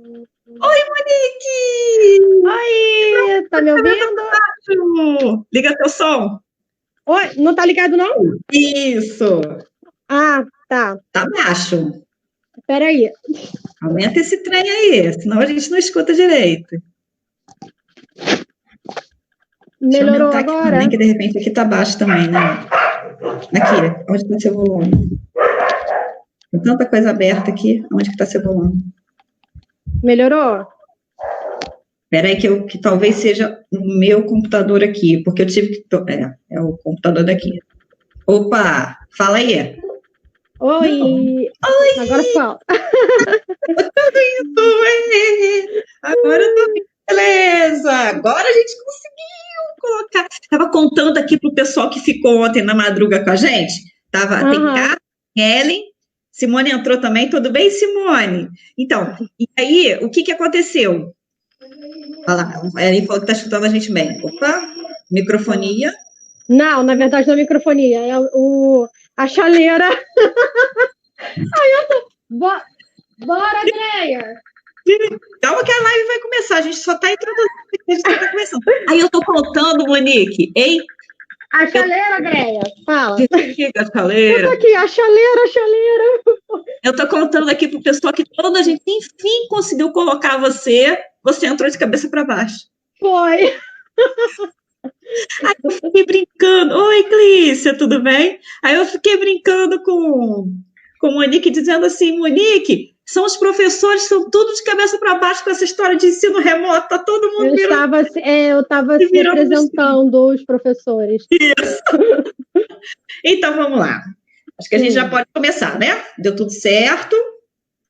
Oi, Monique! Oi, tá me ouvindo? Liga teu som. Oi, não tá ligado, não? Isso. Ah, tá. Tá baixo. Peraí. Aumenta esse trem aí, senão a gente não escuta direito. Deixa eu Melhorou aumentar aqui agora? também, que de repente aqui tá baixo também, né? Aqui, onde tá seu volume? Tem tanta coisa aberta aqui, onde que tá seu volume? Melhorou? Espera aí que talvez seja o meu computador aqui, porque eu tive que... É o computador daqui. Opa, fala aí. Oi. Oi! Agora fala. Agora eu tô bem, beleza. Agora a gente conseguiu colocar. Tava contando aqui pro pessoal que ficou ontem na madruga com a gente. Tem Carla, Ellen, Simone entrou também. Tudo bem, Simone? Então, e aí, o que aconteceu? Olha lá, a Ellen falou que tá escutando a gente bem. Opa, microfonia. Não, na verdade não é microfonia, é a chaleira. Ai, eu tô... Bora, Greia! Calma que a live vai começar, a gente só tá introduzindo, a gente só tá começando. Aí eu tô contando, Monique, hein? A chaleira, Greia, fala. A chaleira. Eu tô aqui, a chaleira. Eu tô contando aqui pro pessoal que quando a gente, enfim, conseguiu colocar você entrou de cabeça para baixo. Foi. Aí eu fiquei brincando. Oi, Clícia, tudo bem? Aí eu fiquei brincando com Monique, dizendo assim, Monique, são os professores, são tudo de cabeça para baixo com essa história de ensino remoto, tá todo mundo virando. Eu estava representando os professores. Isso. Então, vamos lá. Acho que a gente já pode começar, né? Deu tudo certo.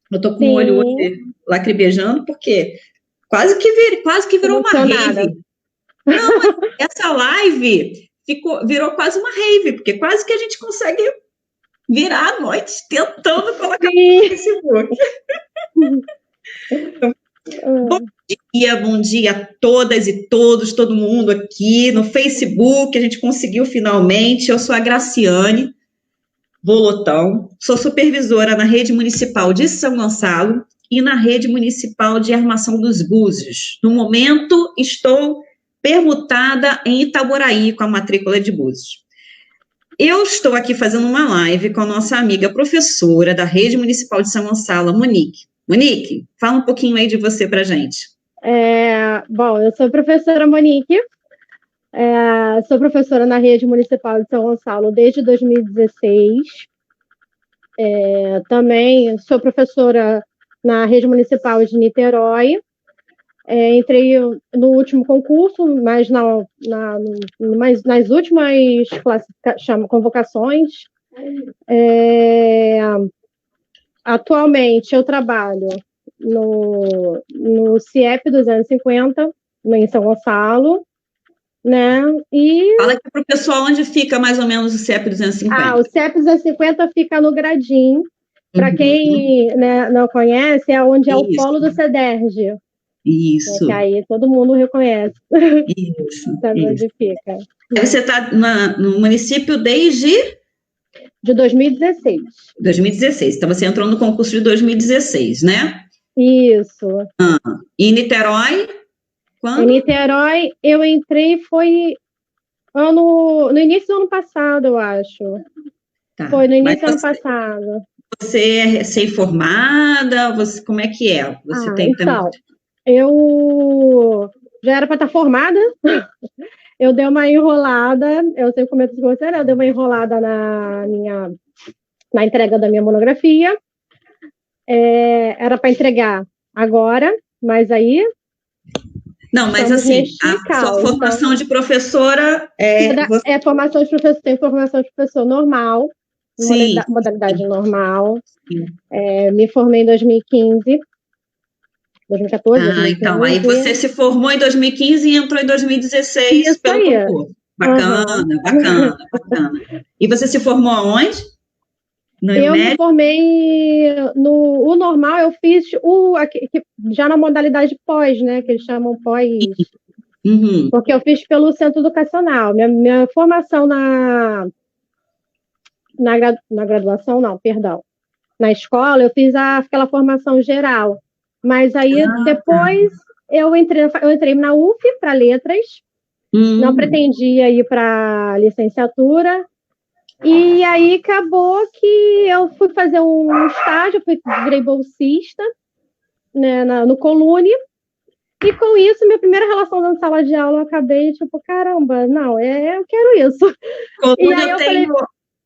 Eu tô com o olho hoje lacrimejando, porque quase que virou uma rave. Não, essa live virou quase uma rave, porque quase que a gente consegue virar a noite tentando colocar no Facebook. Então, bom dia a todas e todos, todo mundo aqui no Facebook, a gente conseguiu finalmente. Eu sou a Graciane Volotão, sou supervisora na Rede Municipal de São Gonçalo e na Rede Municipal de Armação dos Búzios. No momento, estou permutada em Itaboraí com a matrícula de Búzios. Eu estou aqui fazendo uma live com a nossa amiga professora da Rede Municipal de São Gonçalo, Monique. Monique, fala um pouquinho aí de você para a gente. Bom, eu sou a professora Monique, sou professora na Rede Municipal de São Gonçalo desde 2016. Também sou professora na Rede Municipal de Niterói. Entrei no último concurso, mas nas últimas convocações. Atualmente eu trabalho no CIEP 250, em São Gonçalo, né? Fala aqui para o pessoal onde fica mais ou menos o CIEP 250. O CIEP 250 fica no Gradim. Para quem, né, não conhece, é onde é o polo do CEDERJ. Isso. Que aí todo mundo reconhece. Isso. Sabe onde fica. Você está no município desde? De 2016. 2016. Então, você entrou no concurso de 2016, né? Isso. E em Niterói? Quando? Em Niterói, eu entrei, foi no início do ano passado, eu acho. Tá. Foi no início do ano passado. Você é recém-formada? Como é que é? Você tem então, eu já era para estar formada. Eu dei uma enrolada, eu sempre comento com você, né? Eu dei uma enrolada na entrega da minha monografia. Era para entregar agora, mas aí... Não, mas assim, a sua formação de professora... formação de professor, tem formação de professor normal, modalidade normal. Me formei em 2015. 2014, 2015. Então, aí você se formou em 2015 e entrou em 2016 Isso pelo aí. concurso. Bacana. E você se formou aonde? Eu me formei o normal, eu fiz já na modalidade pós, né? Que eles chamam pós. Porque eu fiz pelo centro educacional. Minha formação na graduação, não, perdão. Na escola, eu fiz aquela formação geral. Mas aí, depois, eu entrei na UF para letras, não pretendia ir para licenciatura, e aí acabou que eu fui fazer um estágio, virei bolsista, né, no Colune, e com isso, minha primeira relação na sala de aula, eu acabei, tipo, caramba, não, eu quero isso. Colune, e aí eu tenho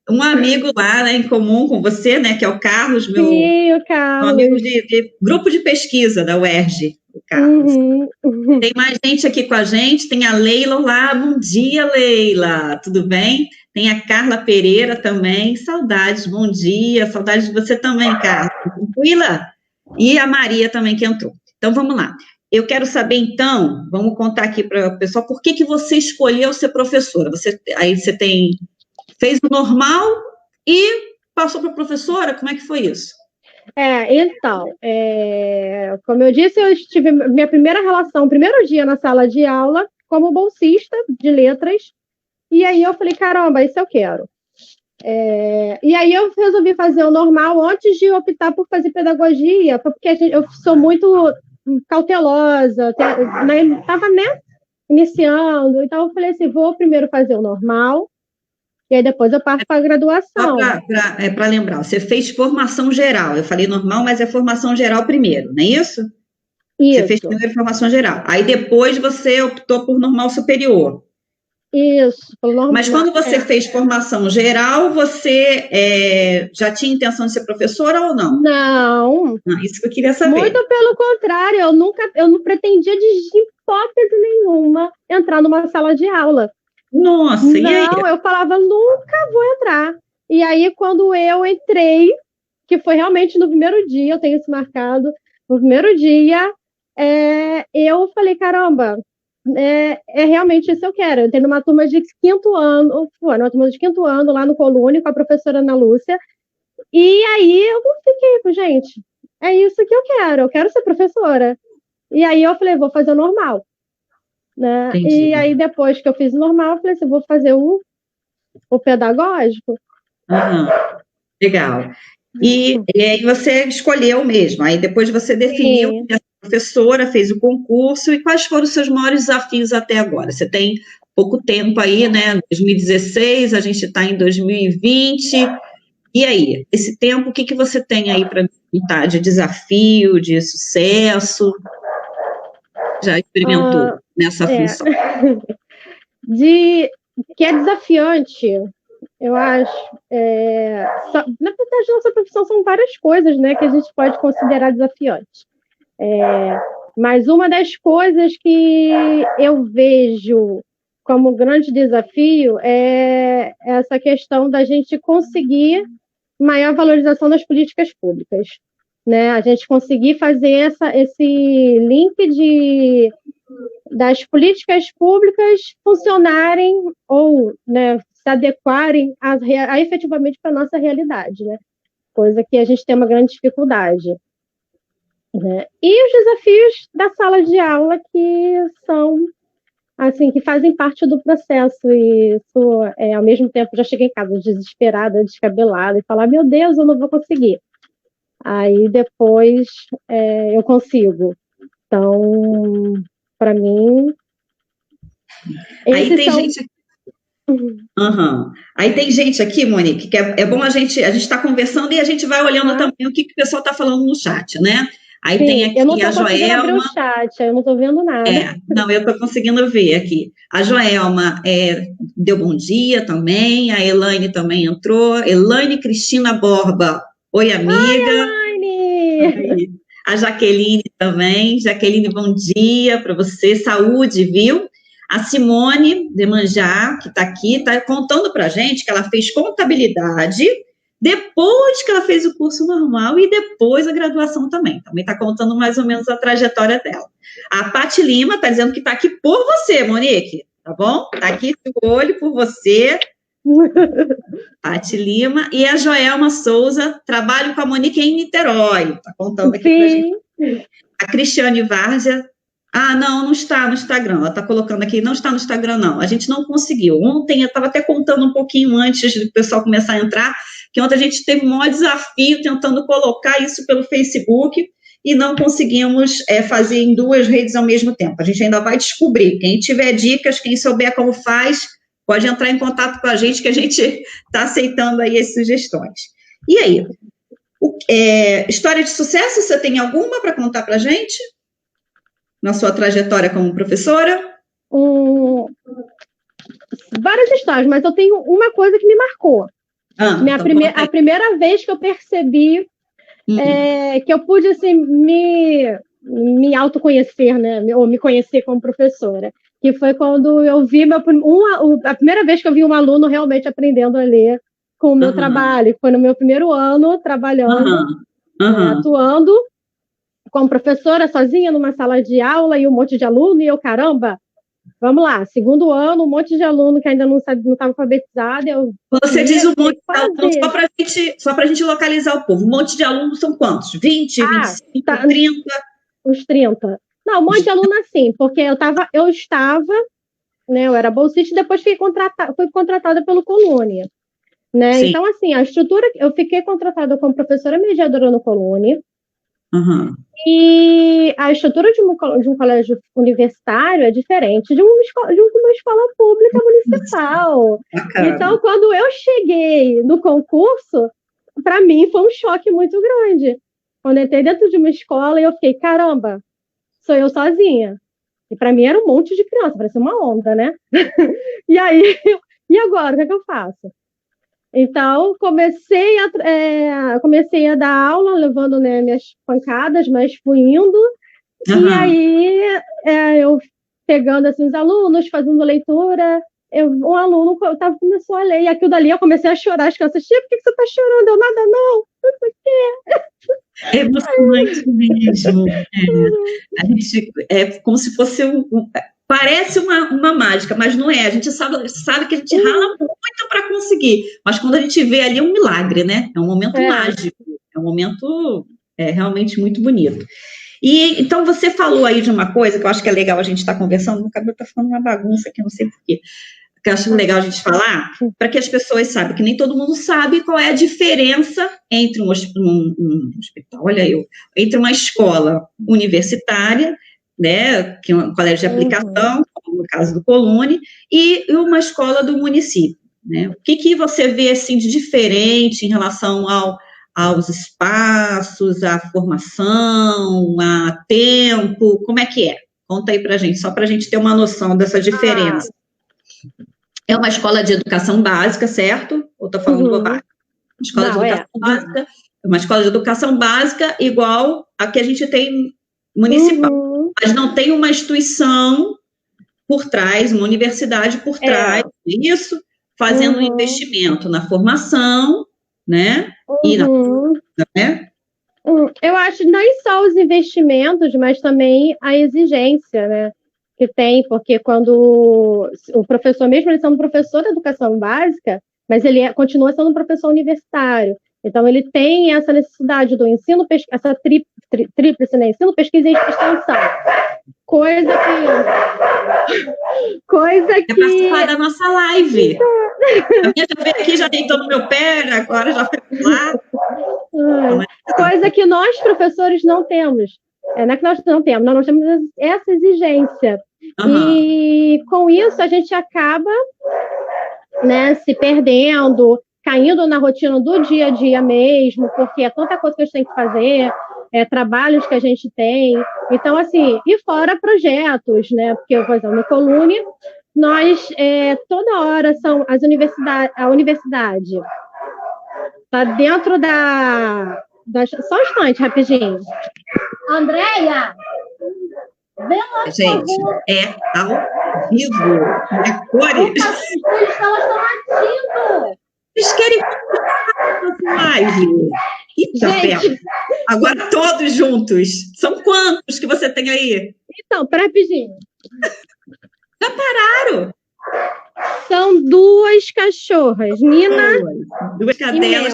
um amigo lá, né, em comum com você, né, que é o Carlos, meu amigo de grupo de pesquisa da UERJ, o Carlos. Tem mais gente aqui com a gente, tem a Leila lá, bom dia, Leila, tudo bem? Tem a Carla Pereira também, saudades, bom dia, saudades de você também, Carla, tranquila? E a Maria também que entrou. Então, vamos lá. Eu quero saber, então, vamos contar aqui para o pessoal, por que você escolheu ser professora? Aí você fez o normal e passou para professora? Como é que foi isso? Então, como eu disse, eu tive minha primeira relação, primeiro dia na sala de aula, como bolsista de letras, e aí eu falei, caramba, isso eu quero. E aí eu resolvi fazer o normal antes de optar por fazer pedagogia, porque eu sou muito cautelosa, estava, né, iniciando, então eu falei assim, vou primeiro fazer o normal, e aí depois eu parto para a graduação. Para lembrar, você fez formação geral, eu falei normal, mas é formação geral primeiro, não é isso? Isso. Você fez primeiro formação geral, aí depois você optou por normal superior. Isso. Mas quando você fez formação geral, você já tinha intenção de ser professora ou não? Não. Isso que eu queria saber. Muito pelo contrário, eu não pretendia de hipótese nenhuma entrar numa sala de aula. Nossa, e aí? Não, eu falava, nunca vou entrar. E aí, quando eu entrei, que foi realmente no primeiro dia, eu tenho isso marcado, no primeiro dia, eu falei, caramba, realmente isso eu quero. Eu entrei numa turma de quinto ano, lá no Colune, com a professora Ana Lúcia, e aí eu fiquei, gente, é isso que eu quero ser professora. E aí eu falei, vou fazer o normal. Né? E aí, depois que eu fiz o normal, eu falei assim, vou fazer o pedagógico. Legal. E aí você escolheu mesmo, aí depois você definiu que a professora, fez o concurso, e quais foram os seus maiores desafios até agora? Você tem pouco tempo aí, né? 2016, a gente está em 2020, e aí? Esse tempo, o que você tem aí para contar de desafio, de sucesso? Já experimentou nessa função? Que é desafiante, eu acho. Na verdade, nossa profissão são várias coisas, né, que a gente pode considerar desafiantes. Mas uma das coisas que eu vejo como grande desafio é essa questão da gente conseguir maior valorização das políticas públicas. Né? A gente conseguir fazer esse link das políticas públicas funcionarem ou, né, se adequarem efetivamente para a nossa realidade, né? Coisa que a gente tem uma grande dificuldade. Né? E os desafios da sala de aula que são, assim, que fazem parte do processo, e isso, ao mesmo tempo, já cheguei em casa desesperada, descabelada, e falar, meu Deus, eu não vou conseguir. Aí depois eu consigo. Então, para mim. Aí tem gente. Aí tem gente aqui, Monique, que é bom a gente está conversando e a gente vai olhando também o que o pessoal está falando no chat, né? Aí Sim, tem aqui eu não tô a Joelma. Abrir o chat, eu não estou vendo nada. Não, eu estou conseguindo ver aqui. A Joelma deu bom dia também, a Elaine também entrou. Elaine Cristina Borba. Oi, amiga. Oi, Elaine! A Jaqueline também. Jaqueline, bom dia para você. Saúde, viu? A Simone Demanjá, que está aqui, está contando para a gente que ela fez contabilidade depois que ela fez o curso normal e depois a graduação também. Também está contando mais ou menos a trajetória dela. A Paty Lima está dizendo que está aqui por você, Monique, tá bom? Está aqui de olho por você. Paty Lima. E a Joelma Souza, trabalho com a Monique em Niterói. Está contando aqui para a gente. A Cristiane Várzea. Não está no Instagram. Ela está colocando aqui, não está no Instagram, não. A gente não conseguiu. Ontem, eu estava até contando um pouquinho antes do pessoal começar a entrar, que ontem a gente teve um maior desafio tentando colocar isso pelo Facebook, e não conseguimos fazer em 2 redes ao mesmo tempo. A gente ainda vai descobrir. Quem tiver dicas, quem souber como faz, pode entrar em contato com a gente, que a gente está aceitando aí as sugestões. E aí, história de sucesso, você tem alguma para contar para a gente? Na sua trajetória como professora? Várias histórias, mas eu tenho uma coisa que me marcou. A primeira vez que eu percebi que eu pude assim, me autoconhecer, né? Ou me conhecer como professora, que foi quando eu vi a primeira vez que eu vi um aluno realmente aprendendo a ler com o meu trabalho, foi no meu primeiro ano trabalhando, atuando como professora sozinha numa sala de aula e um monte de aluno, e eu, caramba, vamos lá, segundo ano, um monte de aluno que ainda não estava alfabetizado. Você diz um monte de alunos, só para a gente localizar o povo. Um monte de alunos são quantos? 20, 25, 30? Uns 30. Não, um monte de aluno assim, porque eu estava, né, eu era bolsista e depois fui contratada pelo Colônia. Né? Então, assim, a estrutura, eu fiquei contratada como professora mediadora no Colônia, e a estrutura de um colégio universitário é diferente de uma escola pública municipal. Então, quando eu cheguei no concurso, para mim foi um choque muito grande. Quando eu entrei dentro de uma escola, eu fiquei, caramba, sou eu sozinha. E para mim era um monte de criança, parecia uma onda, né? E aí, e agora, o que é que eu faço? Então, comecei a dar aula, levando, né, minhas pancadas, mas fui indo. E aí, eu pegando assim, os alunos, fazendo leitura, um aluno começou a ler, e aquilo dali eu comecei a chorar. As crianças, tia, por que você está chorando? Eu, nada não, não sei o quê. É emocionante mesmo. A gente, como se fosse parece uma mágica, mas não é. A gente sabe que a gente rala muito para conseguir, mas quando a gente vê ali é um milagre, né? É um momento mágico, é um momento realmente muito bonito. E então você falou aí de uma coisa que eu acho que é legal a gente estar conversando. Meu cabelo está ficando uma bagunça aqui, não sei porquê. Que eu acho legal a gente falar, para que as pessoas saibam, que nem todo mundo sabe qual é a diferença entre um hospital, entre uma escola universitária, né, que é um colégio de aplicação, como no caso do Colônia, e uma escola do município, né? O que você vê, assim, de diferente em relação aos espaços, à formação, a tempo, como é que é? Conta aí pra gente, só para a gente ter uma noção dessa diferença. É uma escola de educação básica, certo? Ou estou falando bobagem? Escola de educação básica, é uma escola de educação básica igual a que a gente tem municipal, mas não tem uma instituição por trás, uma universidade por trás disso, fazendo um investimento na formação, né? E né? Eu acho não só os investimentos, mas também a exigência, né? Que tem, porque quando o professor, mesmo ele sendo professor de educação básica, mas ele continua sendo um professor universitário. Então, ele tem essa necessidade do ensino, essa tríplice, né? Ensino, pesquisa e extensão. Coisa que... participar da nossa live. A minha já veio aqui, já deitou no meu pé, agora já foi lá. Coisa que nós, professores, não temos. Não é que nós não temos, nós temos essa exigência. E com isso a gente acaba, né, se perdendo, caindo na rotina do dia a dia mesmo, porque é tanta coisa que a gente tem que fazer, trabalhos que a gente tem. Então, assim, e fora projetos, né? Porque, por exemplo, no Colônia, nós, toda hora, a universidade está dentro só um instante, rapidinho. Andréia, vem lá, gente, ao vivo, é cores. Elas estão latindo. Eles querem fazer live. Eita, agora todos juntos. São quantos que você tem aí? Então, pera rapidinho. Já pararam? São 2 cachorras, Nina. 2 cadelas.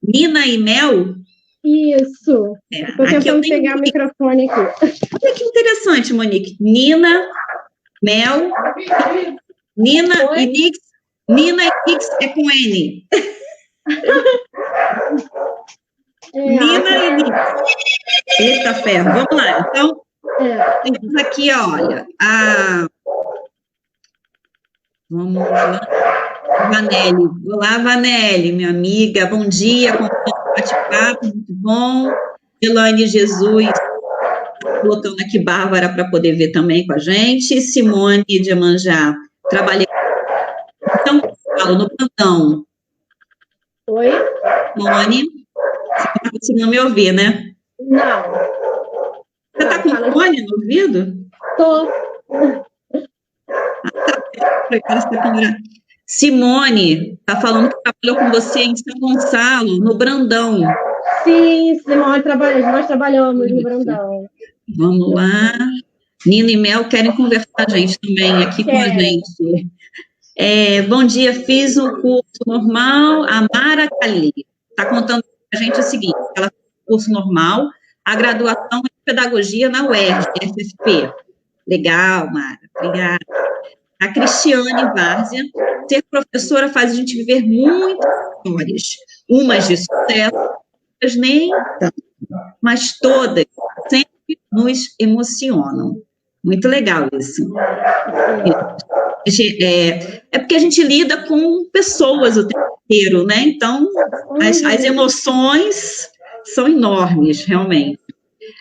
Nina e Mel? Isso. Estou tentando pegar o microfone aqui. Olha que interessante, Monique. Nina, Mel, Nina e Nix. Nina e Nix é com N. Nina e Nina. Eita ferro, vamos lá. Então, temos aqui, olha, vamos lá, Vanelli. Olá, Vanelli, minha amiga, bom dia, bate-papo, muito bom. Elaine Jesus, colocando aqui Bárbara para poder ver também com a gente. Simone de Amanjá, trabalhei então, no plantão. Oi? Simone, você não está conseguindo me ouvir, né? Não. Você está com fone no ouvido? Tô. Simone está falando que trabalhou com você em São Gonçalo, no Brandão. Sim, Simone, nós trabalhamos no Brandão. Vamos lá. Nina e Mel querem conversar, gente, também aqui com a gente. Bom dia, fiz um curso normal, a Mara Cali está contando para a gente o seguinte, ela fez um curso normal, a graduação em pedagogia na UERJ, FFP. Legal, Mara, obrigada. A Cristiane Várzea, ser professora faz a gente viver muitas histórias, umas de sucesso, outras nem tanto, mas todas sempre nos emocionam. Muito legal isso. É porque a gente lida com pessoas o tempo inteiro, né? Então, as emoções são enormes, realmente.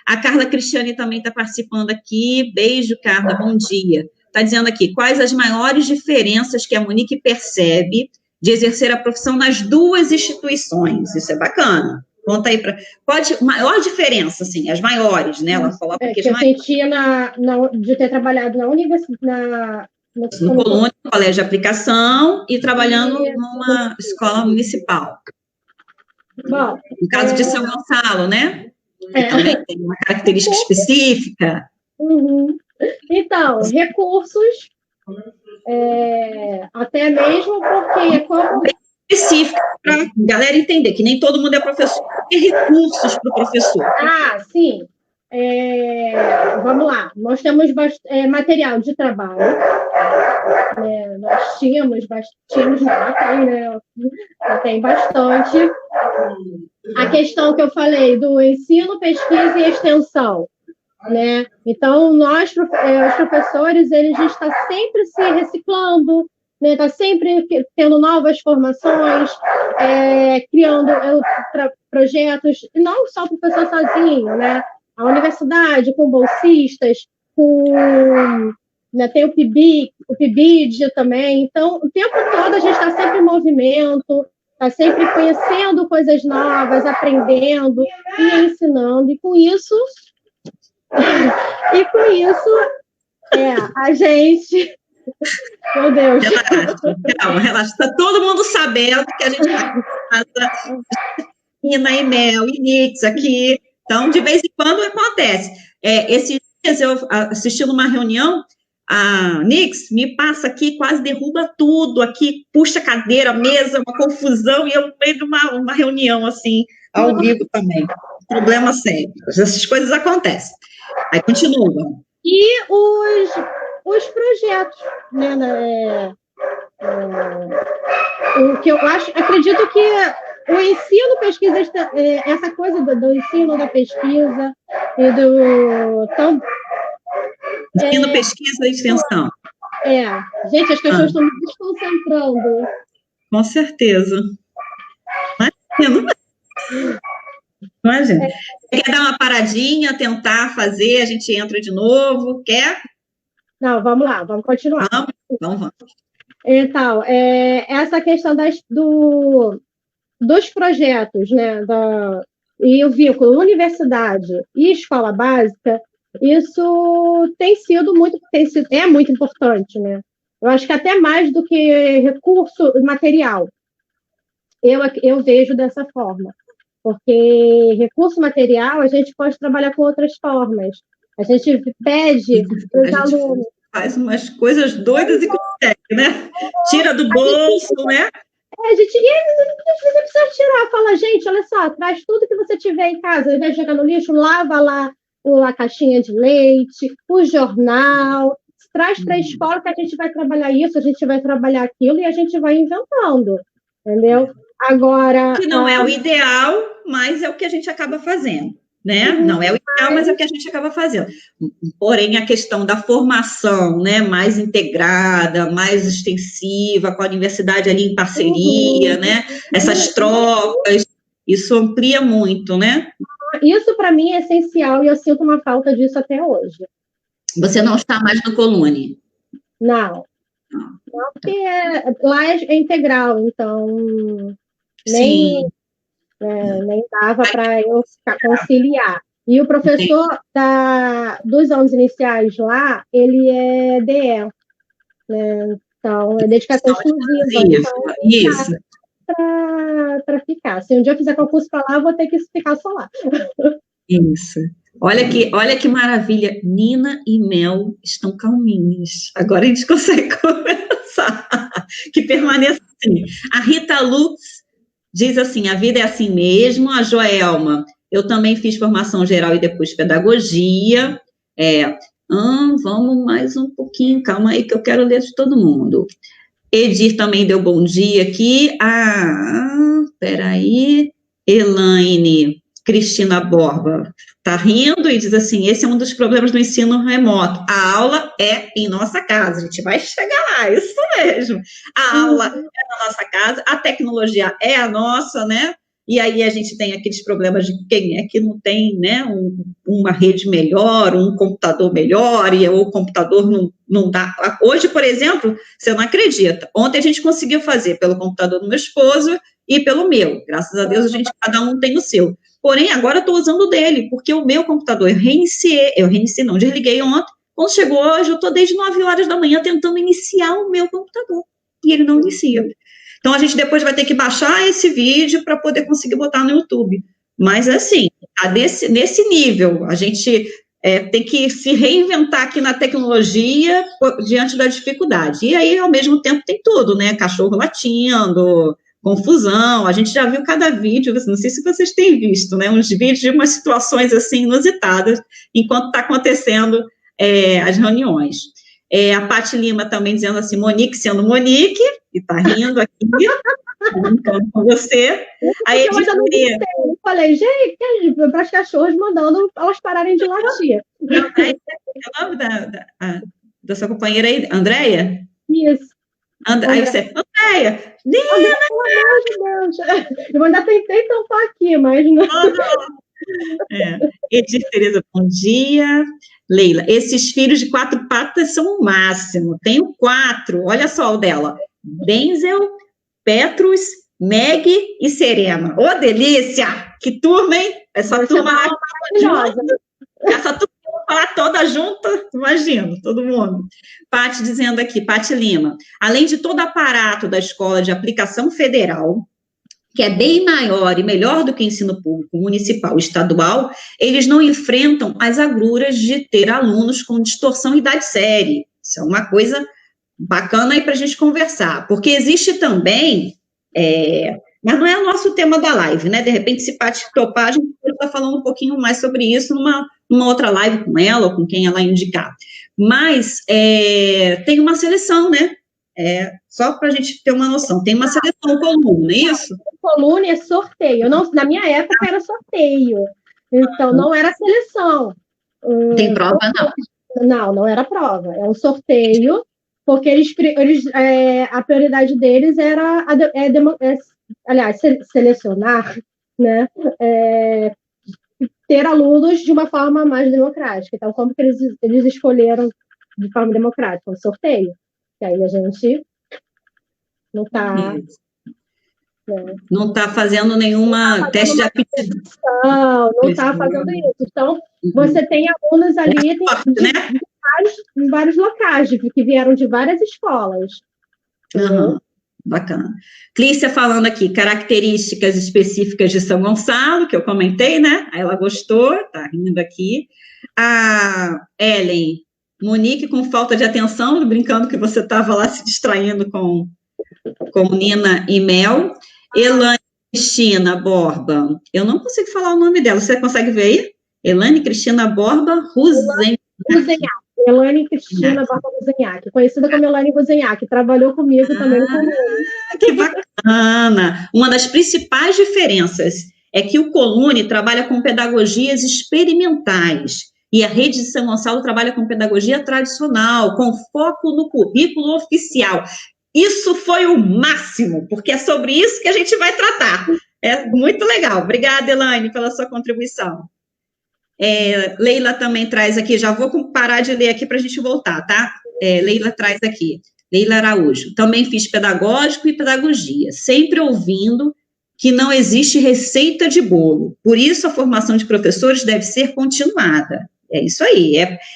A Carla Cristiane também está participando aqui. Beijo, Carla, bom dia. Está dizendo aqui, quais as maiores diferenças que a Monique percebe de exercer a profissão nas duas instituições? Isso é bacana. Conta aí para... Maior diferença, assim, as maiores, né? Ela falou porque que eu senti de ter trabalhado na universidade, no Colônia, no colégio de aplicação, e trabalhando numa escola municipal. Bom, no caso de São Gonçalo, né? Que também tem uma característica específica. Uhum. Então, recursos, até mesmo porque como... específica para a galera entender que nem todo mundo é professor, tem recursos para o professor. Ah, sim. Vamos lá, nós temos material de trabalho, nós tínhamos tem bastante. A questão que eu falei do ensino, pesquisa e extensão, né? Então, nós, os professores, eles estão sempre se reciclando, né? Está sempre tendo novas formações, criando projetos, e não só o professor sozinho, né? A universidade, com bolsistas, tem o PIBID também. Então, o tempo todo a gente está sempre em movimento, está sempre conhecendo coisas novas, aprendendo e ensinando. E com isso, a gente... Meu Deus. Relaxa. Está todo mundo sabendo que a gente está Nina e Mel e Nix aqui. Então, de vez em quando acontece. Esses dias eu assisti numa reunião, a Nix me passa aqui, quase derruba tudo aqui, puxa a cadeira, a mesa, uma confusão, e eu no meio de uma reunião, assim, ao vivo também. Problema sério. Essas coisas acontecem. Aí continua. E os projetos, né? O que eu acredito que o ensino, pesquisa, essa coisa do ensino, da pesquisa e do... Ensino, pesquisa e extensão. Gente, as pessoas estão me desconcentrando. Com certeza. Imagina. Quer dar uma paradinha, tentar fazer, a gente entra de novo, quer? Não, vamos lá, vamos continuar. Vamos. Então, essa questão dos projetos, né, e o vínculo universidade e escola básica, isso é muito importante, né? Eu acho que até mais do que recurso material. Eu vejo dessa forma. Porque recurso material a gente pode trabalhar com outras formas. A gente pede para os alunos... Faz umas coisas doidas e consegue, né? Tira do bolso, né? A gente não precisa tirar. Fala, gente, olha só, traz tudo que você tiver em casa. Ao invés de jogar no lixo, lava lá a caixinha de leite, o jornal. Traz para a escola que a gente vai trabalhar isso, a gente vai trabalhar aquilo e a gente vai inventando. entendeu? Agora... Que não é o ideal, mas é o que a gente acaba fazendo, né? Não é o ideal, mas é o que a gente acaba fazendo. Porém, a questão da formação, né, mais integrada, mais extensiva, com a universidade ali em parceria, né? Essas trocas, isso amplia muito, né? Isso, para mim, é essencial e eu sinto uma falta disso até hoje. Você não está mais no Colune? Não. Não, porque lá é integral, então nem dava para eu conciliar. E o professor dos anos iniciais lá, ele é DE, né? Então, é dedicação exclusiva. Isso. Para ficar. Se um dia eu fizer concurso para lá, eu vou ter que ficar só lá. Isso. Olha que maravilha. Nina e Mel estão calminhas. Agora a gente consegue conversar. Que permaneça assim. A Rita Lux diz assim, a vida é assim mesmo. A Joelma, eu também fiz formação geral e depois pedagogia. Vamos mais um pouquinho, calma aí que eu quero ler de todo mundo. Edir também deu bom dia aqui. Peraí. Elaine Cristina Borba está rindo e diz assim, esse é um dos problemas do ensino remoto. A aula é em nossa casa, a gente vai chegar lá, isso mesmo. A aula é na nossa casa, a tecnologia é a nossa, né? E aí a gente tem aqueles problemas de quem é que não tem, né, uma rede melhor, um computador melhor, e o computador não dá. Hoje, por exemplo, você não acredita, ontem a gente conseguiu fazer pelo computador do meu esposo e pelo meu, graças a Deus cada um tem o seu. Porém, agora eu estou usando o dele, porque o meu computador, desliguei ontem, quando chegou hoje, eu estou desde 9 horas da manhã tentando iniciar o meu computador, e ele não inicia. Então, a gente depois vai ter que baixar esse vídeo para poder conseguir botar no YouTube. Mas, assim, nesse nível, a gente tem que se reinventar aqui na tecnologia diante da dificuldade. E aí, ao mesmo tempo, tem tudo, né? Cachorro latindo, confusão. A gente já viu cada vídeo, não sei se vocês têm visto, né? Uns vídeos de umas situações, assim, inusitadas, enquanto está acontecendo as reuniões. A Paty Lima também dizendo assim, Monique sendo Monique, e tá rindo aqui, brincando com você. Aí eu falei, gente, para as cachorras mandando elas pararem de latir. É o nome da sua companheira aí, Andréia? Isso. Aí você, Andréia, pelo amor de Deus. Eu ainda tentei tampar aqui, mas não. Edir Tereza, bom dia. Leila, esses filhos de 4 patas são o máximo. Tenho 4, olha só o dela. Denzel, Petrus, Meg e Serena. Ô, delícia! Que turma, hein? Essa turma maravilhosa. Essa turma vai falar toda junta, imagina, todo mundo. Paty dizendo aqui, Paty Lima, além de todo o aparato da escola de aplicação federal, que é bem maior e melhor do que o ensino público municipal e estadual, eles não enfrentam as agruras de ter alunos com distorção idade-série. Isso é uma coisa bacana aí para a gente conversar, porque existe também, mas não é o nosso tema da live, né? De repente, se Paty topar, a gente pode estar falando um pouquinho mais sobre isso numa outra live com ela ou com quem ela indicar. Mas tem uma seleção, né? Só para a gente ter uma noção, tem uma seleção Colune, não é isso? Colune é sorteio. Na minha época era sorteio. Então, não era seleção. Tem prova, não? Não era prova. É um sorteio, porque a prioridade deles era, selecionar, né? Ter alunos de uma forma mais democrática. Então, como que eles escolheram de forma democrática? Um sorteio. E aí a gente não está... Não está fazendo nenhuma teste de aptidão. Não está fazendo isso. Então, você tem alunos ali de vários locais, que vieram de várias escolas. Bacana. Clícia falando aqui, características específicas de São Gonçalo, que eu comentei, né? Ela gostou, tá rindo aqui. A Ellen, Monique com falta de atenção, brincando que você estava lá se distraindo com Nina e Mel. Elaine Cristina Borba, eu não consigo falar o nome dela, você consegue ver aí? Elaine Cristina Borba Ruzenhac. Elaine Cristina Barba Wozniak, conhecida como Elaine Wozniak, trabalhou comigo também no Colune. Que bacana! Uma das principais diferenças é que o Colune trabalha com pedagogias experimentais e a Rede de São Gonçalo trabalha com pedagogia tradicional, com foco no currículo oficial. Isso foi o máximo, porque é sobre isso que a gente vai tratar. É muito legal. Obrigada, Elaine, pela sua contribuição. Leila também traz aqui, já vou parar de ler aqui para a gente voltar, tá? Leila traz aqui. Leila Araújo. Também fiz pedagógico e pedagogia, sempre ouvindo que não existe receita de bolo. Por isso, a formação de professores deve ser continuada. É isso aí.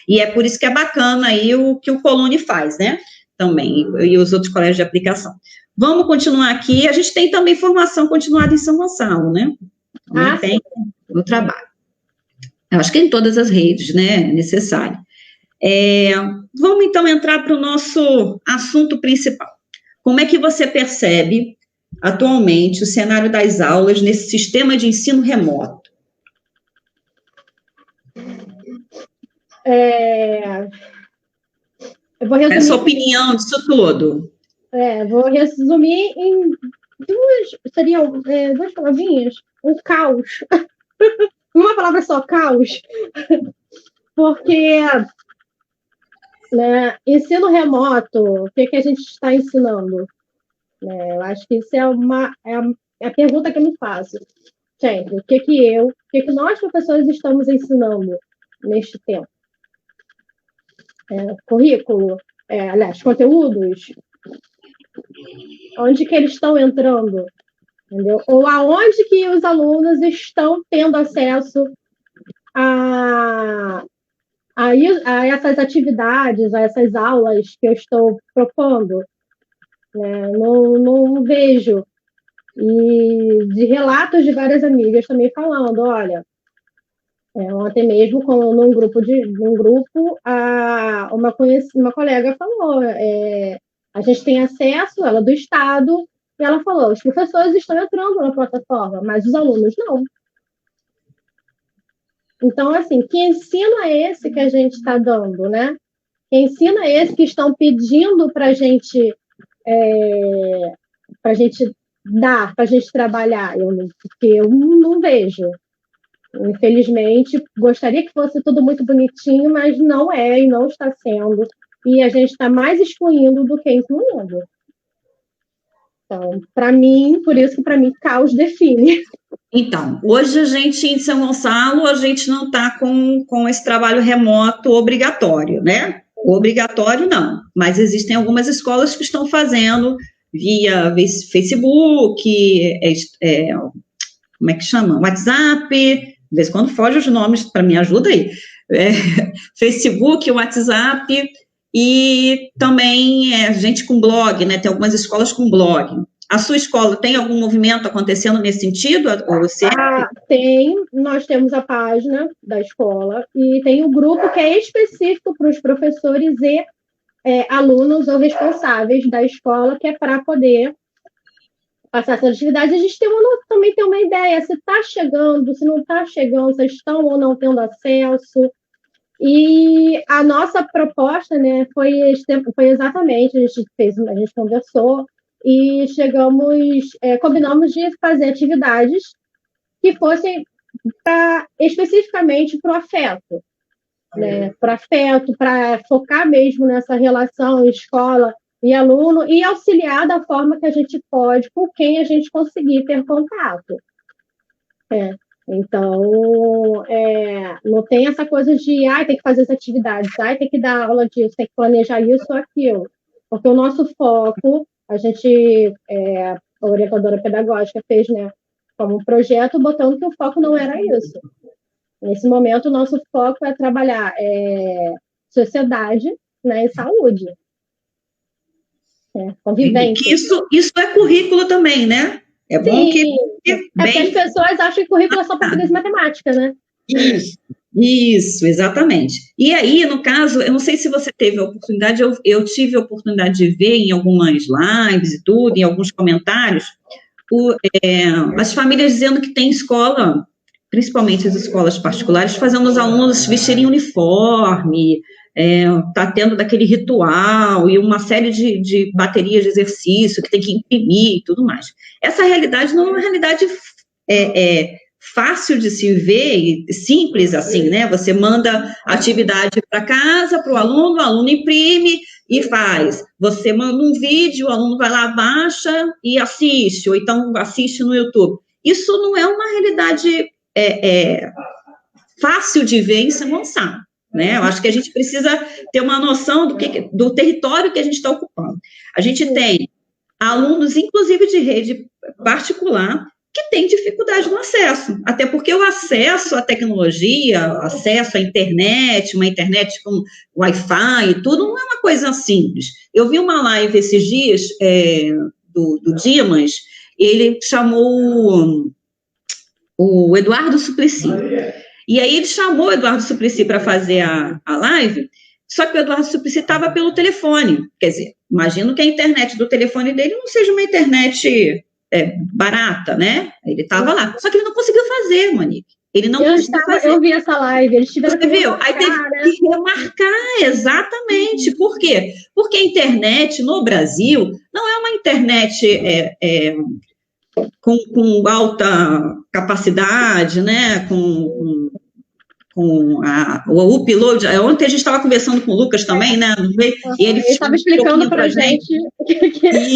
E é por isso que é bacana aí o que o Colune faz, né? Também, e os outros colégios de aplicação. Vamos continuar aqui. A gente tem também formação continuada em São Gonçalo, né? Também tem no trabalho. Eu acho que em todas as redes, né? É necessário. Vamos, então, entrar para o nosso assunto principal. Como é que você percebe, atualmente, o cenário das aulas nesse sistema de ensino remoto? Eu vou resumir... Essa opinião disso tudo. Vou resumir em duas palavrinhas. Um caos. Uma palavra só, caos. Porque, né, ensino remoto, o que a gente está ensinando? Eu acho que isso é a pergunta que eu me faço. Sempre, o que nós, professores, estamos ensinando neste tempo? Currículo, aliás, conteúdos, onde que eles estão entrando, entendeu? Ou aonde que os alunos estão tendo acesso a essas atividades, a essas aulas que eu estou propondo, né? Não vejo. E de relatos de várias amigas também falando, olha, ontem mesmo, num grupo, uma colega falou, a gente tem acesso, ela é do Estado, e ela falou, os professores estão entrando na plataforma, mas os alunos não. Então, assim, que ensino é esse que a gente está dando, né? Que ensino é esse que estão pedindo para a gente dar, para a gente trabalhar? Porque eu não vejo. Infelizmente, gostaria que fosse tudo muito bonitinho, mas não é e não está sendo. E a gente está mais excluindo do que incluindo. Então, para mim, por isso que para mim, caos define. Então, hoje a gente, em São Gonçalo, a gente não está com esse trabalho remoto obrigatório, né? Obrigatório não, mas existem algumas escolas que estão fazendo via Facebook, como é que chama? WhatsApp, de vez em quando foge os nomes, para me ajuda aí. Facebook, WhatsApp, e também gente com blog, né? Tem algumas escolas com blog. A sua escola tem algum movimento acontecendo nesse sentido? Tem, nós temos a página da escola e tem um grupo que é específico para os professores e alunos ou responsáveis da escola, que é para poder passar essas atividades. A gente também tem uma ideia, se está chegando, se não está chegando, se estão ou não tendo acesso. E a nossa proposta, né, foi exatamente, a gente conversou e combinamos de fazer atividades que fossem especificamente para o afeto, né, para focar mesmo nessa relação escola e aluno e auxiliar da forma que a gente pode com quem a gente conseguir ter contato. Então, não tem essa coisa de tem que fazer as atividades, tem que dar aula disso, tem que planejar isso ou aquilo, porque o nosso foco, a gente, a orientadora pedagógica fez, né, como um projeto, botando que o foco não era isso. Nesse momento, o nosso foco é trabalhar sociedade, né, e saúde. Convivência. Isso é currículo também, né? É bom que... Porque as pessoas acham que currículo é só português e matemática, né? Isso, exatamente. E aí, no caso, eu não sei se você teve a oportunidade, eu tive a oportunidade de ver em algumas lives e tudo, em alguns comentários, as famílias dizendo que tem escola, principalmente as escolas particulares, fazendo os alunos vestirem uniforme, tá tendo daquele ritual e uma série de baterias de exercício que tem que imprimir e tudo mais. Essa realidade não é uma realidade fácil de se ver e simples assim, né? Você manda atividade para casa, para o aluno imprime e faz. Você manda um vídeo, o aluno vai lá, baixa e assiste, ou então assiste no YouTube. Isso não é uma realidade fácil de ver em São Gonçalo, né? Eu acho que a gente precisa ter uma noção do território que a gente está ocupando. A gente tem alunos, inclusive de rede particular, que têm dificuldade no acesso, até porque o acesso à tecnologia, acesso à internet, uma internet com Wi-Fi e tudo, não é uma coisa simples. Eu vi uma live esses dias do Dimas, ele chamou o Eduardo Suplicy. E aí ele chamou o Eduardo Suplicy para fazer a live, só que o Eduardo Suplicy estava pelo telefone. Quer dizer, imagino que a internet do telefone dele não seja uma internet barata, né? Ele estava lá. Só que ele não conseguiu fazer, Monique. Ele não conseguiu fazer. Eu vi essa live, eles tiveram que remarcar. Aí teve que remarcar, exatamente. Por quê? Porque a internet no Brasil não é uma internet com alta capacidade, né? Com o upload. Ontem a gente estava conversando com o Lucas também, né? E ele estava explicando para a gente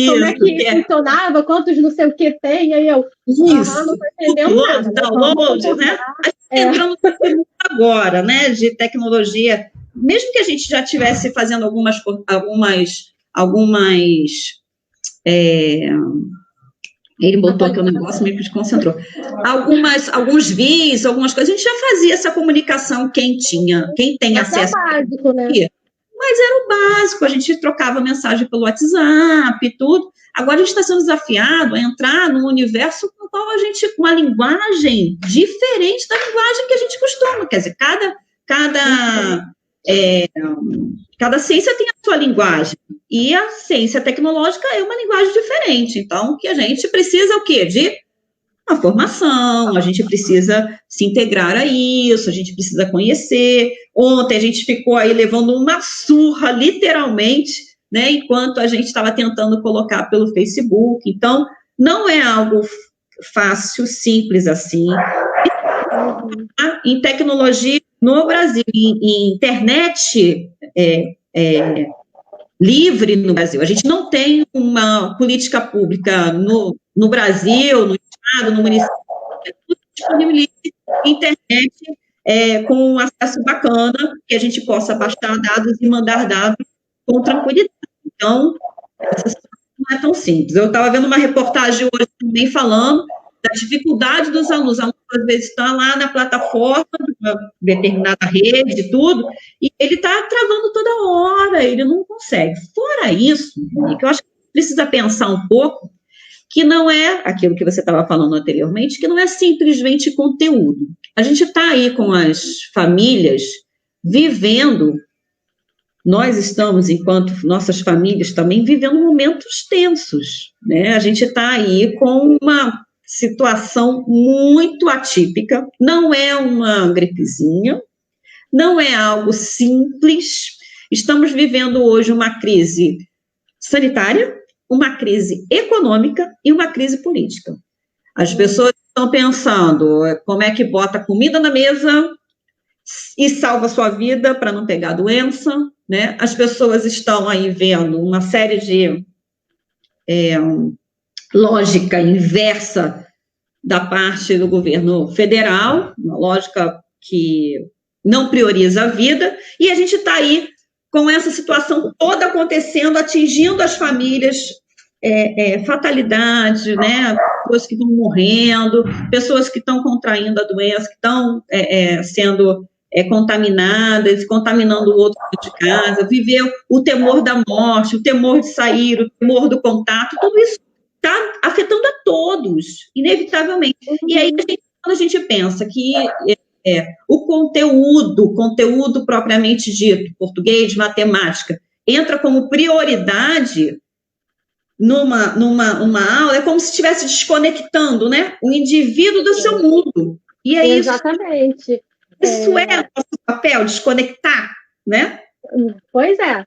como é que funcionava, quantos não sei o que tem, aí eu não estou entendendo nada. Download, né? A gente entrando agora, né? De tecnologia, mesmo que a gente já estivesse fazendo algumas ele botou aqui o negócio, meio que desconcentrou. Alguns vídeos, algumas coisas, a gente já fazia essa comunicação, quem tem acesso. É básico, né? Mas era o básico, a gente trocava mensagem pelo WhatsApp e tudo. Agora a gente está sendo desafiado a entrar num universo com o qual a gente, com uma linguagem diferente da linguagem que a gente costuma. Quer dizer, cada ciência tem a sua linguagem, e a ciência tecnológica é uma linguagem diferente, então, que a gente precisa o quê? De uma formação, a gente precisa se integrar a isso, a gente precisa conhecer. Ontem a gente ficou aí levando uma surra, literalmente, né, enquanto a gente estava tentando colocar pelo Facebook, então, não é algo fácil, simples assim. Em tecnologia no Brasil, em internet livre no Brasil. A gente não tem uma política pública no Brasil, no estado, no município, que disponibilize internet com um acesso bacana, que a gente possa baixar dados e mandar dados com tranquilidade. Então, essa situação não é tão simples. Eu estava vendo uma reportagem hoje também falando da dificuldade dos alunos. Às vezes estão lá na plataforma, uma determinada rede e tudo, e ele está travando toda hora, ele não consegue. Fora isso, que eu acho que precisa pensar um pouco, que não é aquilo que você estava falando anteriormente, que não é simplesmente conteúdo. A gente está aí com as famílias vivendo, nós estamos, enquanto nossas famílias também, vivendo momentos tensos, né? A gente está aí com uma situação muito atípica, não é uma gripezinha, não é algo simples. Estamos vivendo hoje uma crise sanitária, uma crise econômica e uma crise política. As pessoas estão pensando como é que bota comida na mesa e salva a sua vida para não pegar doença, né? As pessoas estão aí vendo uma série de lógica inversa da parte do governo federal, uma lógica que não prioriza a vida, e a gente está aí com essa situação toda acontecendo, atingindo as famílias, fatalidade, né? Pessoas que estão morrendo, pessoas que estão contraindo a doença, que estão sendo contaminadas, contaminando o outro de casa, viver o temor da morte, o temor de sair, o temor do contato, tudo isso está afetando a todos, inevitavelmente. E aí, quando a gente pensa que o conteúdo propriamente dito, português, matemática, entra como prioridade numa aula, é como se estivesse desconectando, né, o indivíduo do seu mundo. E é exatamente. Isso é o nosso papel, desconectar, né? Pois é.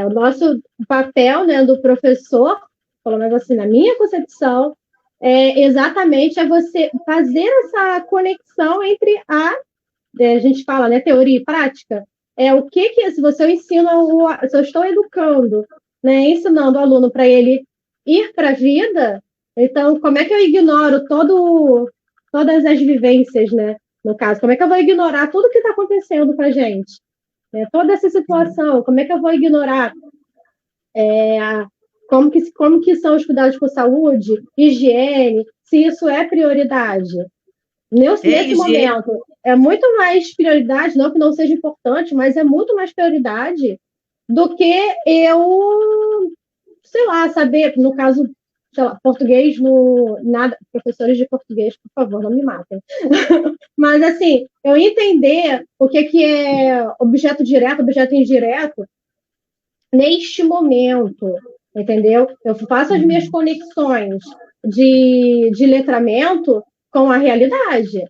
O nosso papel, né, do professor, pelo menos assim, na minha concepção, exatamente você fazer essa conexão entre a gente fala, né, teoria e prática. O que se você ensina, se eu estou educando, né, ensinando o aluno para ele ir para a vida, então como é que eu ignoro todas as vivências, né? No caso, como é que eu vou ignorar tudo que está acontecendo com a gente? Toda essa situação, como é que eu vou ignorar como que são os cuidados com saúde, higiene, se isso é prioridade? Nesse momento, é muito mais prioridade, não que não seja importante, mas é muito mais prioridade do que eu, sei lá, saber, no caso, sei lá, português, nada, professores de português, por favor, não me matem. Mas, assim, eu entender o que é objeto direto, objeto indireto, neste momento, entendeu? Eu faço as minhas conexões de letramento com a realidade.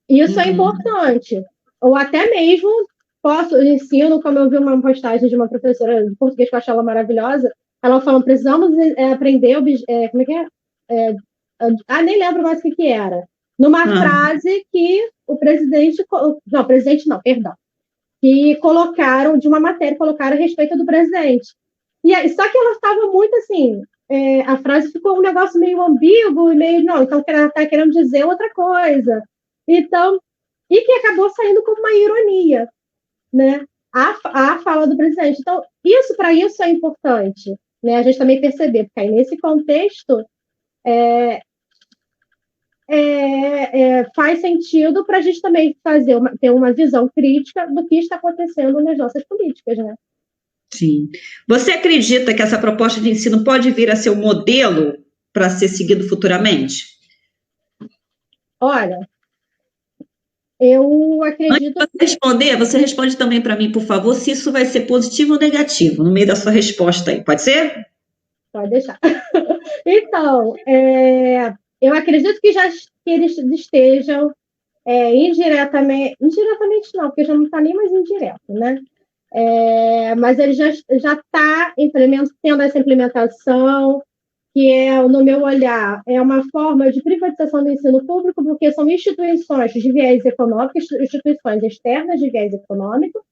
Isso é importante. Ou até mesmo ensino, como eu vi uma postagem de uma professora de português que eu achei ela maravilhosa, ela falando, precisamos aprender, como é que é? Nem lembro mais o que era. Numa frase que o presidente, perdão, que colocaram, de uma matéria, colocaram a respeito do presidente. Só que ela estava muito assim, a frase ficou um negócio meio ambíguo, não, então ela está querendo dizer outra coisa. Então, e que acabou saindo como uma ironia, né? A fala do presidente. Então, para isso é importante, né? A gente também perceber, porque aí nesse contexto faz sentido para a gente também ter uma visão crítica do que está acontecendo nas nossas políticas, né? Sim. Você acredita que essa proposta de ensino pode vir a ser um modelo para ser seguido futuramente? Olha, eu acredito... Antes de você responder, você responde também para mim, por favor, se isso vai ser positivo ou negativo, no meio da sua resposta aí. Pode ser? Pode deixar. Então, eu acredito que eles estejam indiretamente não, porque já não está nem mais indireto, né? Mas ele já está tendo essa implementação, que no meu olhar, é uma forma de privatização do ensino público, porque são instituições de viés econômico, instituições externas de viés econômico,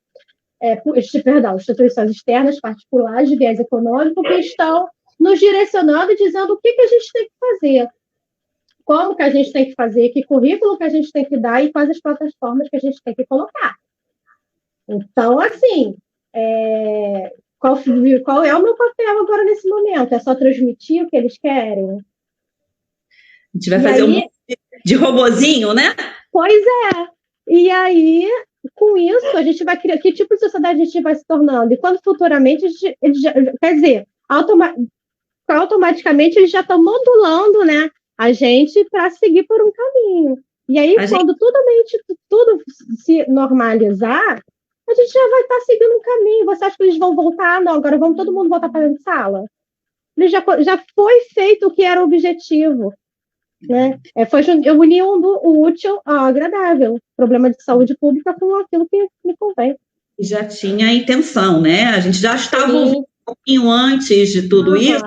instituições externas particulares de viés econômico, que estão nos direcionando e dizendo o que a gente tem que fazer, como que a gente tem que fazer, que currículo que a gente tem que dar e quais as plataformas que a gente tem que colocar. Então, assim, qual é o meu papel agora nesse momento? É só transmitir o que eles querem? A gente vai fazer um de robozinho, né? Pois é. E aí, com isso, a gente vai criar... Que tipo de sociedade a gente vai se tornando? E quando futuramente, quer dizer, automaticamente eles já estão modulando, né, a gente para seguir por um caminho. E aí, quando tudo se normalizar, a gente já vai estar seguindo um caminho. Você acha que eles vão voltar? Não, agora vamos todo mundo voltar para dentro de sala. Já foi feito o que era o objetivo. Né? Foi unir o útil ao agradável. Problema de saúde pública com aquilo que me convém. Já tinha a intenção, né? A gente já estava ouvindo um pouquinho antes de tudo isso.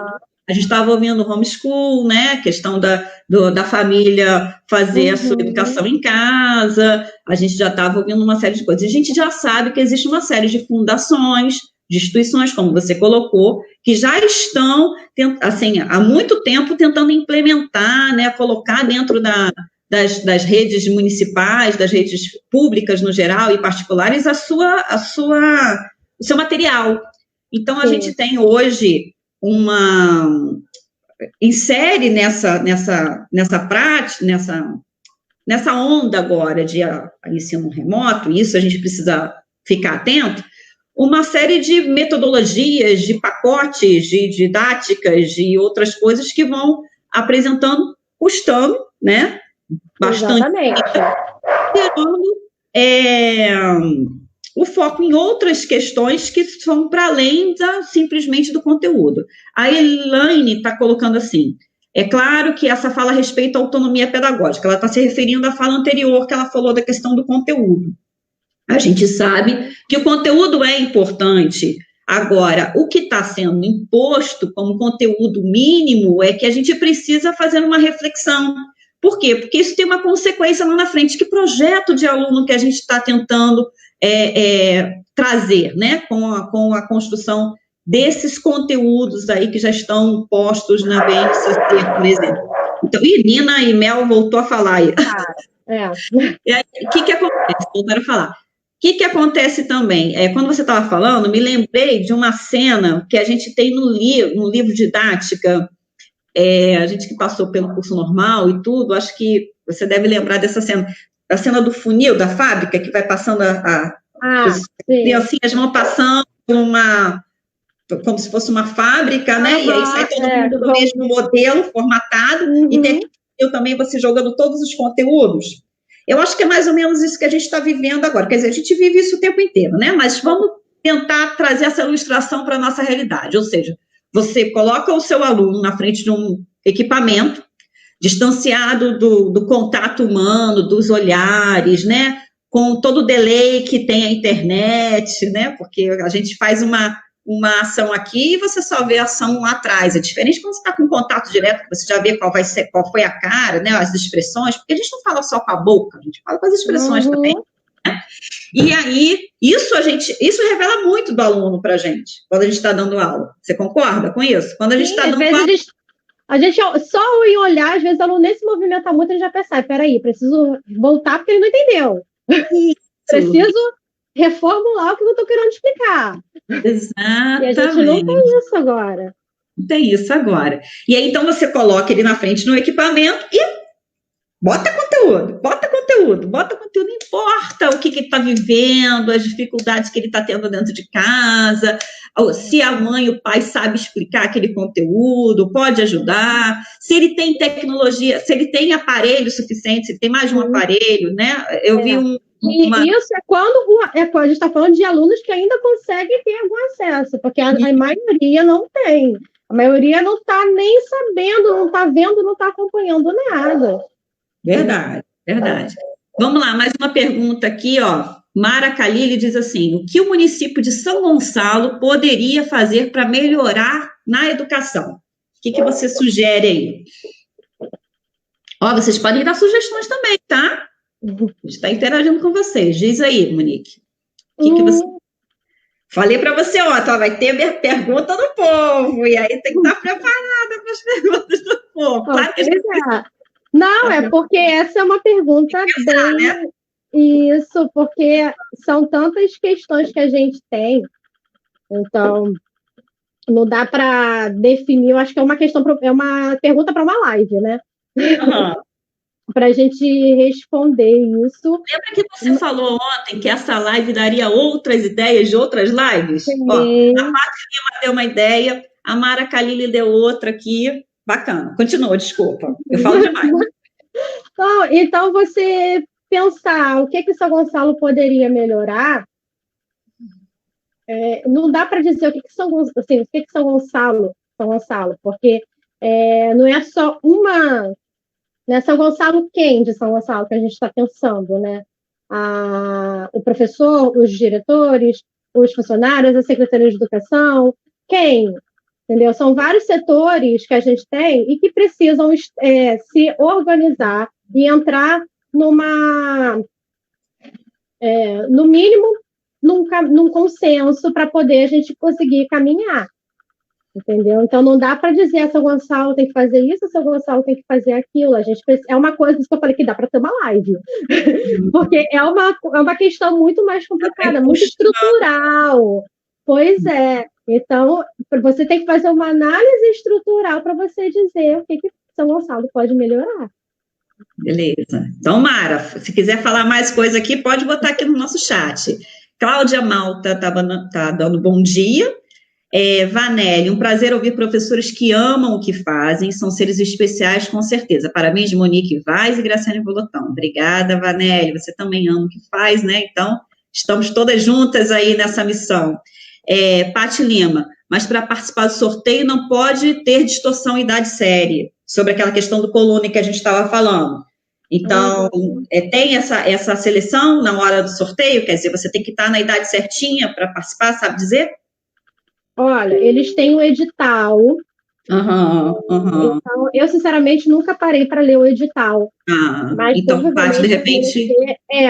A gente estava ouvindo homeschool, né? A questão da família fazer a sua educação em casa. A gente já estava ouvindo uma série de coisas. A gente já sabe que existe uma série de fundações, de instituições, como você colocou, que já estão, assim, há muito tempo tentando implementar, né? Colocar dentro das redes municipais, das redes públicas no geral e particulares, o seu material. Então, a gente tem hoje insere nessa prática, nessa onda agora de ensino remoto, isso a gente precisa ficar atento, uma série de metodologias, de pacotes, de didáticas, de outras coisas que vão apresentando, custando, né? Bastante. O foco em outras questões que são para além simplesmente do conteúdo. A Elaine está colocando assim, é claro que essa fala respeita à autonomia pedagógica, ela está se referindo à fala anterior que ela falou da questão do conteúdo. A gente sabe que o conteúdo é importante. Agora, o que está sendo imposto como conteúdo mínimo é que a gente precisa fazer uma reflexão. Por quê? Porque isso tem uma consequência lá na frente. Que projeto de aluno que a gente está tentando trazer, né, com a construção desses conteúdos aí que já estão postos na BNCC, por exemplo. Então, Nina e Mel voltou a falar aí. E aí, o que acontece? Voltaram a falar. O que acontece também? Quando você estava falando, me lembrei de uma cena que a gente tem no livro didática, a gente que passou pelo curso normal e tudo, acho que você deve lembrar dessa cena, a cena do funil da fábrica, que vai passando as criancinhas vão passando como se fosse uma fábrica, né? E aí sai todo mundo do mesmo modelo, formatado, e tem também você jogando todos os conteúdos. Eu acho que é mais ou menos isso que a gente está vivendo agora. Quer dizer, a gente vive isso o tempo inteiro, né? Mas vamos tentar trazer essa ilustração para a nossa realidade. Ou seja, você coloca o seu aluno na frente de um equipamento, distanciado do contato humano, dos olhares, né? Com todo o delay que tem a internet, né? Porque a gente faz uma ação aqui e você só vê a ação lá atrás. É diferente quando você está com contato direto, você já vê qual foi a cara, né, as expressões, porque a gente não fala só com a boca, a gente fala com as expressões também. Né? E aí, isso revela muito do aluno para a gente, quando a gente está dando aula. Você concorda com isso? Quando a gente está dando aula... A gente, só em olhar, às vezes o aluno nem se movimenta muito, ele já percebe, peraí, preciso voltar porque ele não entendeu. Preciso reformular o que eu estou querendo explicar. Exatamente. E a gente não tem isso agora. Não tem isso agora. E aí, então, você coloca ele na frente do equipamento e bota conteúdo, não importa o que ele está vivendo, as dificuldades que ele está tendo dentro de casa, se a mãe e o pai sabem explicar aquele conteúdo, pode ajudar, se ele tem tecnologia, se ele tem aparelho suficiente, se ele tem mais de um aparelho, né? Eu vi Isso é quando a gente está falando de alunos que ainda conseguem ter algum acesso, porque a maioria não tem. A maioria não está nem sabendo, não está vendo, não está acompanhando nada. Verdade. Vamos lá, mais uma pergunta aqui, ó. Mara Calili diz assim: o que o município de São Gonçalo poderia fazer para melhorar na educação? O que você sugere aí? Ó, vocês podem dar sugestões também, tá? A gente está interagindo com vocês. Diz aí, Monique. O que você... Falei para você, ó, vai ter pergunta do povo, e aí tem que estar preparada para as perguntas do povo. Claro que a gente... Não, é porque essa é uma pergunta bem... Né? Isso, porque são tantas questões que a gente tem, então não dá para definir, eu acho que é uma pergunta para uma live, né? Para a gente responder isso. Lembra que você falou ontem que essa live daria outras ideias de outras lives? Sim. Ó, a Paty Lima deu uma ideia, a Mara Calili deu outra aqui. Bacana. Continua, desculpa. Eu falo demais. Então, você pensar o que São Gonçalo poderia melhorar, não dá para dizer o que São Gonçalo, porque não é só uma... Né, São Gonçalo, quem de São Gonçalo que a gente está pensando, né? O professor, os diretores, os funcionários, a Secretaria de Educação, quem? Entendeu? São vários setores que a gente tem e que precisam se organizar e entrar no mínimo, num consenso para poder a gente conseguir caminhar. Entendeu? Então, não dá para dizer São Gonçalo tem que fazer isso, São Gonçalo tem que fazer aquilo. É uma coisa que eu falei que dá para ter uma live. Porque é uma questão muito mais complicada, muito estrutural. Pois é. Então, você tem que fazer uma análise estrutural para você dizer o que São Gonçalo pode melhorar. Beleza. Então, Mara, se quiser falar mais coisa aqui, pode botar aqui no nosso chat. Cláudia Malta tá dando bom dia. Vanelli, um prazer ouvir professores que amam o que fazem, são seres especiais, com certeza. Parabéns, Monique Vaz e Graciane Bolotão. Obrigada, Vanelli, você também ama o que faz, né? Então, estamos todas juntas aí nessa missão. Paty Lima, mas para participar do sorteio não pode ter distorção idade série, sobre aquela questão do coluna que a gente estava falando. Então, tem essa seleção na hora do sorteio? Quer dizer, você tem que estar na idade certinha para participar, sabe dizer? Olha, eles têm um edital. Então, eu, sinceramente, nunca parei para ler o edital. Mas então, Paty, de repente...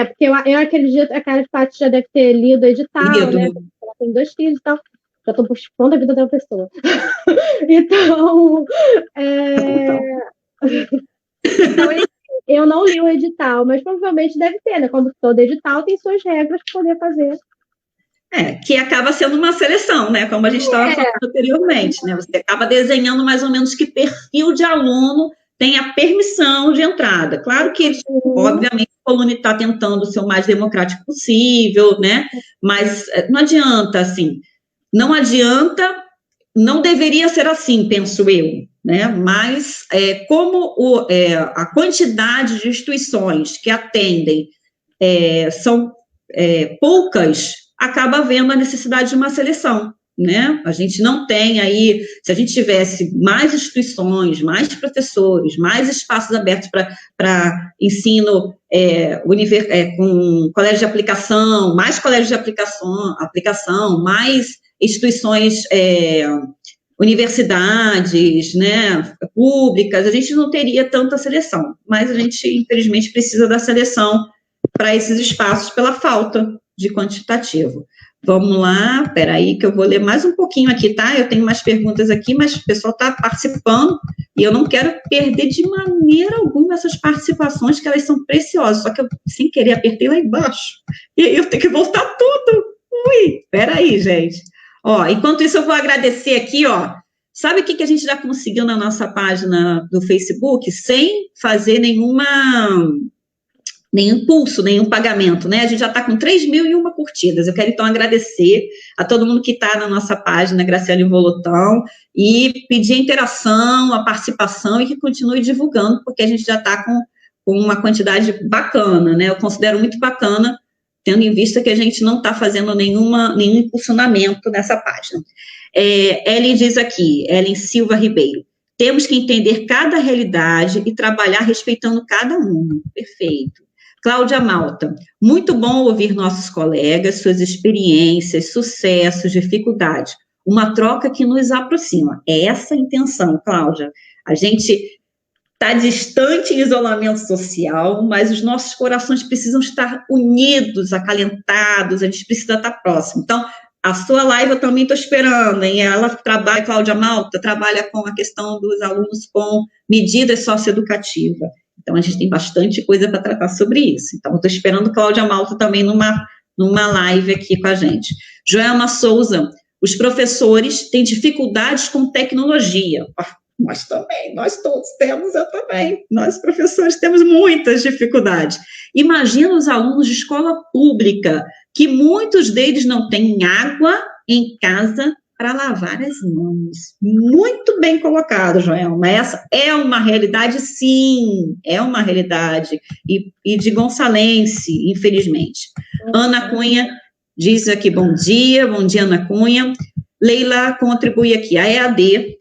porque eu acredito que a Paty já deve ter lido o edital, né? Ela tem 2 filhos e tal. Já estou buscando a vida da pessoa. Então, então, eu não li o edital, mas provavelmente deve ter, né? Como todo edital tem suas regras para poder fazer. Que acaba sendo uma seleção, né? Como a gente estava falando anteriormente, né? Você acaba desenhando mais ou menos que perfil de aluno tem a permissão de entrada. Claro que, obviamente, o aluno está tentando ser o mais democrático possível, né? Mas não adianta, assim, não deveria ser assim, penso eu, né? Mas como a quantidade de instituições que atendem são poucas, acaba havendo a necessidade de uma seleção, né? A gente não tem aí, se a gente tivesse mais instituições, mais professores, mais espaços abertos para ensino com colégio de aplicação, mais colégios de aplicação, mais instituições, universidades, né, públicas, a gente não teria tanta seleção, mas a gente, infelizmente, precisa da seleção para esses espaços pela falta de quantitativo. Vamos lá, peraí, que eu vou ler mais um pouquinho aqui, tá? Eu tenho mais perguntas aqui, mas o pessoal está participando e eu não quero perder de maneira alguma essas participações, que elas são preciosas, só que eu, sem querer, apertei lá embaixo e aí eu tenho que voltar tudo. Ui, peraí, gente. Enquanto isso, eu vou agradecer aqui, sabe o que a gente já conseguiu na nossa página do Facebook, sem fazer nenhum impulso, nenhum pagamento, né? A gente já está com 3.001 curtidas. Eu quero, então, agradecer a todo mundo que está na nossa página, Graciane Volotão, e pedir a interação, a participação e que continue divulgando, porque a gente já está com uma quantidade bacana, né? Eu considero muito bacana, tendo em vista que a gente não está fazendo nenhum impulsionamento nessa página. Ellen diz aqui, Ellen Silva Ribeiro, temos que entender cada realidade e trabalhar respeitando cada um. Perfeito. Cláudia Malta, muito bom ouvir nossos colegas, suas experiências, sucessos, dificuldades. Uma troca que nos aproxima. É essa a intenção, Cláudia. A gente está distante em isolamento social, mas os nossos corações precisam estar unidos, acalentados, a gente precisa estar próximo. Então, a sua live eu também estou esperando, hein? Ela trabalha, Cláudia Malta, trabalha com a questão dos alunos com medidas socioeducativas. Então, a gente tem bastante coisa para tratar sobre isso. Então, eu estou esperando Cláudia Malta também numa live aqui com a gente. Joelma Souza, os professores têm dificuldades com tecnologia. Nós também, nós todos temos, eu também. Nós, professores, temos muitas dificuldades. Imagina os alunos de escola pública, que muitos deles não têm água em casa para lavar as mãos. Muito bem colocado, Joelma. Essa é uma realidade, sim, é uma realidade. E de gonçalense, infelizmente. Ana Cunha diz aqui, bom dia, Ana Cunha. Leila contribui aqui, a EAD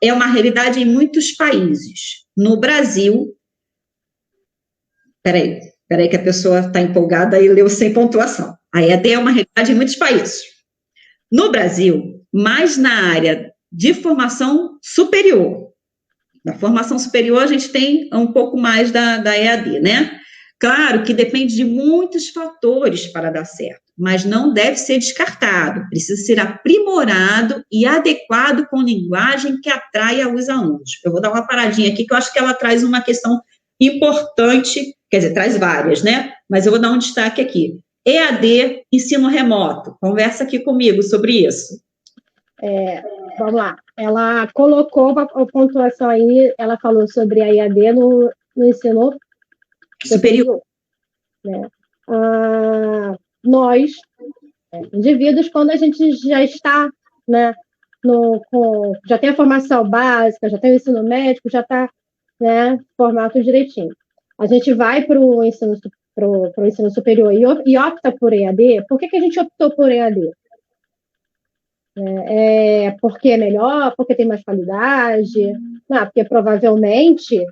é uma realidade em muitos países. No Brasil, peraí que a pessoa está empolgada e leu sem pontuação. A EAD é uma realidade em muitos países. No Brasil, mais na área de formação superior. Na formação superior, a gente tem um pouco mais da EAD, né? Claro que depende de muitos fatores para dar certo, mas não deve ser descartado, precisa ser aprimorado e adequado com linguagem que atraia os alunos. Eu vou dar uma paradinha aqui, que eu acho que ela traz uma questão importante, quer dizer, traz várias, né? Mas eu vou dar um destaque aqui. EAD, ensino remoto. Conversa aqui comigo sobre isso. Vamos lá. Ela colocou a pontuação aí, ela falou sobre a EAD no ensino superior. Né? Nós, indivíduos, quando a gente já está, né, já tem a formação básica, já tem o ensino médico, já está, né, formado direitinho. A gente vai para o ensino superior e opta por EAD. Por que a gente optou por EAD? Porque é melhor? Porque tem mais qualidade? Não, porque provavelmente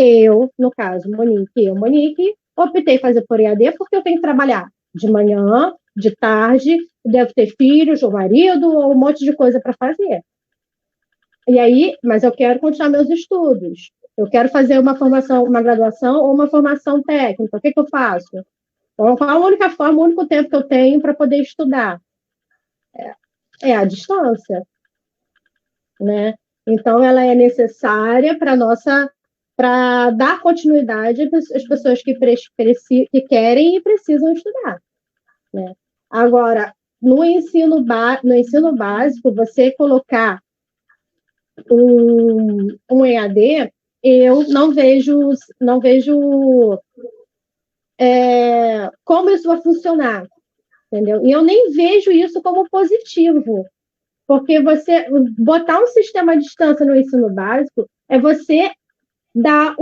eu, no caso, Monique, optei fazer por EAD porque eu tenho que trabalhar de manhã, de tarde, devo ter filhos, ou marido, ou um monte de coisa para fazer. E aí, mas eu quero continuar meus estudos. Eu quero fazer uma formação, uma graduação ou uma formação técnica. O que eu faço? Então, qual a única forma, o único tempo que eu tenho para poder estudar? É a distância, né? Então, ela é necessária para dar continuidade às pessoas que querem e precisam estudar, né? Agora, no ensino básico, você colocar um EAD, eu não vejo como isso vai funcionar, entendeu? E eu nem vejo isso como positivo, porque você botar um sistema à distância no ensino básico é você dar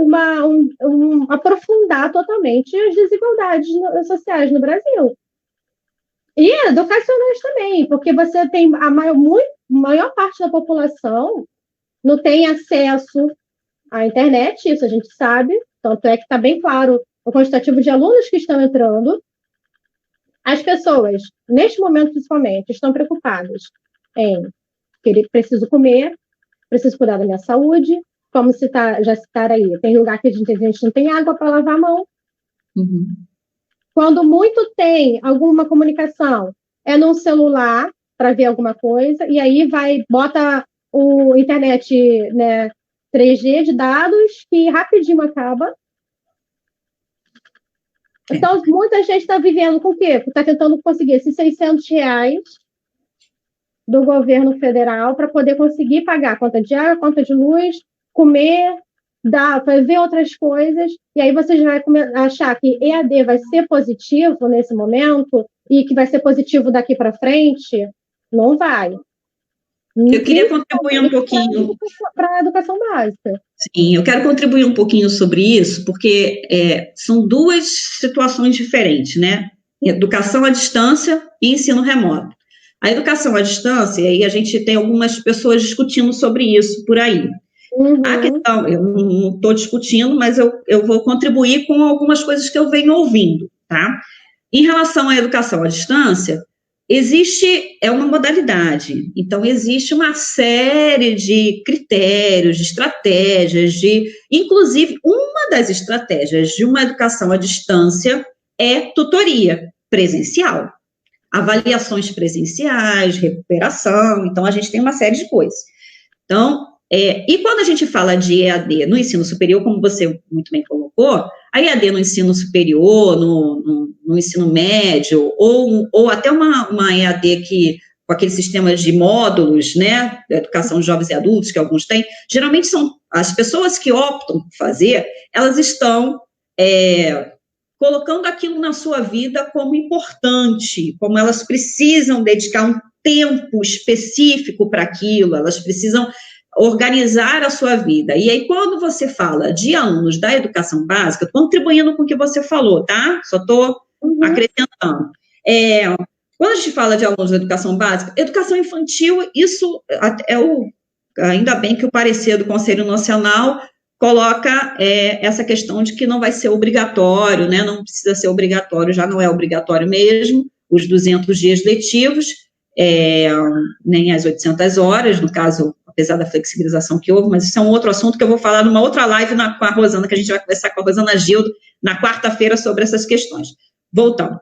aprofundar totalmente as desigualdades sociais no Brasil. E educacionais também, porque você tem a maior parte da população não tem acesso à internet, isso a gente sabe, tanto é que está bem claro o quantitativo de alunos que estão entrando. As pessoas, neste momento principalmente, estão preocupadas em que preciso comer, preciso cuidar da minha saúde, como já citaram aí, tem lugar que a gente não tem água para lavar a mão. Uhum. Quando muito tem alguma comunicação, é num celular para ver alguma coisa, e aí bota o internet, né, 3G de dados, que rapidinho acaba. Então, muita gente está vivendo com o quê? Está tentando conseguir esses R$600 do governo federal para poder conseguir pagar a conta de água, conta de luz, comer, ver outras coisas, e aí você já vai achar que EAD vai ser positivo nesse momento e que vai ser positivo daqui para frente. Não vai. Eu queria contribuir um pouquinho para a educação básica. Sim, eu quero contribuir um pouquinho sobre isso, porque são duas situações diferentes, né? Educação à distância e ensino remoto. A educação à distância, e aí a gente tem algumas pessoas discutindo sobre isso por aí. Uhum. A questão, eu não estou discutindo, mas eu vou contribuir com algumas coisas que eu venho ouvindo, tá? Em relação à educação à distância, é uma modalidade, então existe uma série de critérios, de estratégias, inclusive uma das estratégias de uma educação à distância é tutoria presencial, avaliações presenciais, recuperação, então a gente tem uma série de coisas. Então, e quando a gente fala de EAD no ensino superior, como você muito bem colocou, a EAD no ensino superior, no ensino médio, ou até uma EAD com aqueles sistemas de módulos, né, da educação de jovens e adultos, que alguns têm, geralmente são as pessoas que optam por fazer, elas estão colocando aquilo na sua vida como importante, como elas precisam dedicar um tempo específico para aquilo, elas precisam organizar a sua vida. E aí, quando você fala de alunos da educação básica, contribuindo com o que você falou, tá? Só estou acrescentando. Quando a gente fala de alunos da educação básica, educação infantil, isso ainda bem que o parecer do Conselho Nacional coloca essa questão de que não vai ser obrigatório, né? Não precisa ser obrigatório, já não é obrigatório mesmo, os 200 dias letivos, nem as 800 horas, no caso, apesar da flexibilização que houve, mas isso é um outro assunto que eu vou falar numa outra live com a Rosana, que a gente vai conversar com a Rosana Gildo na quarta-feira sobre essas questões. Voltando.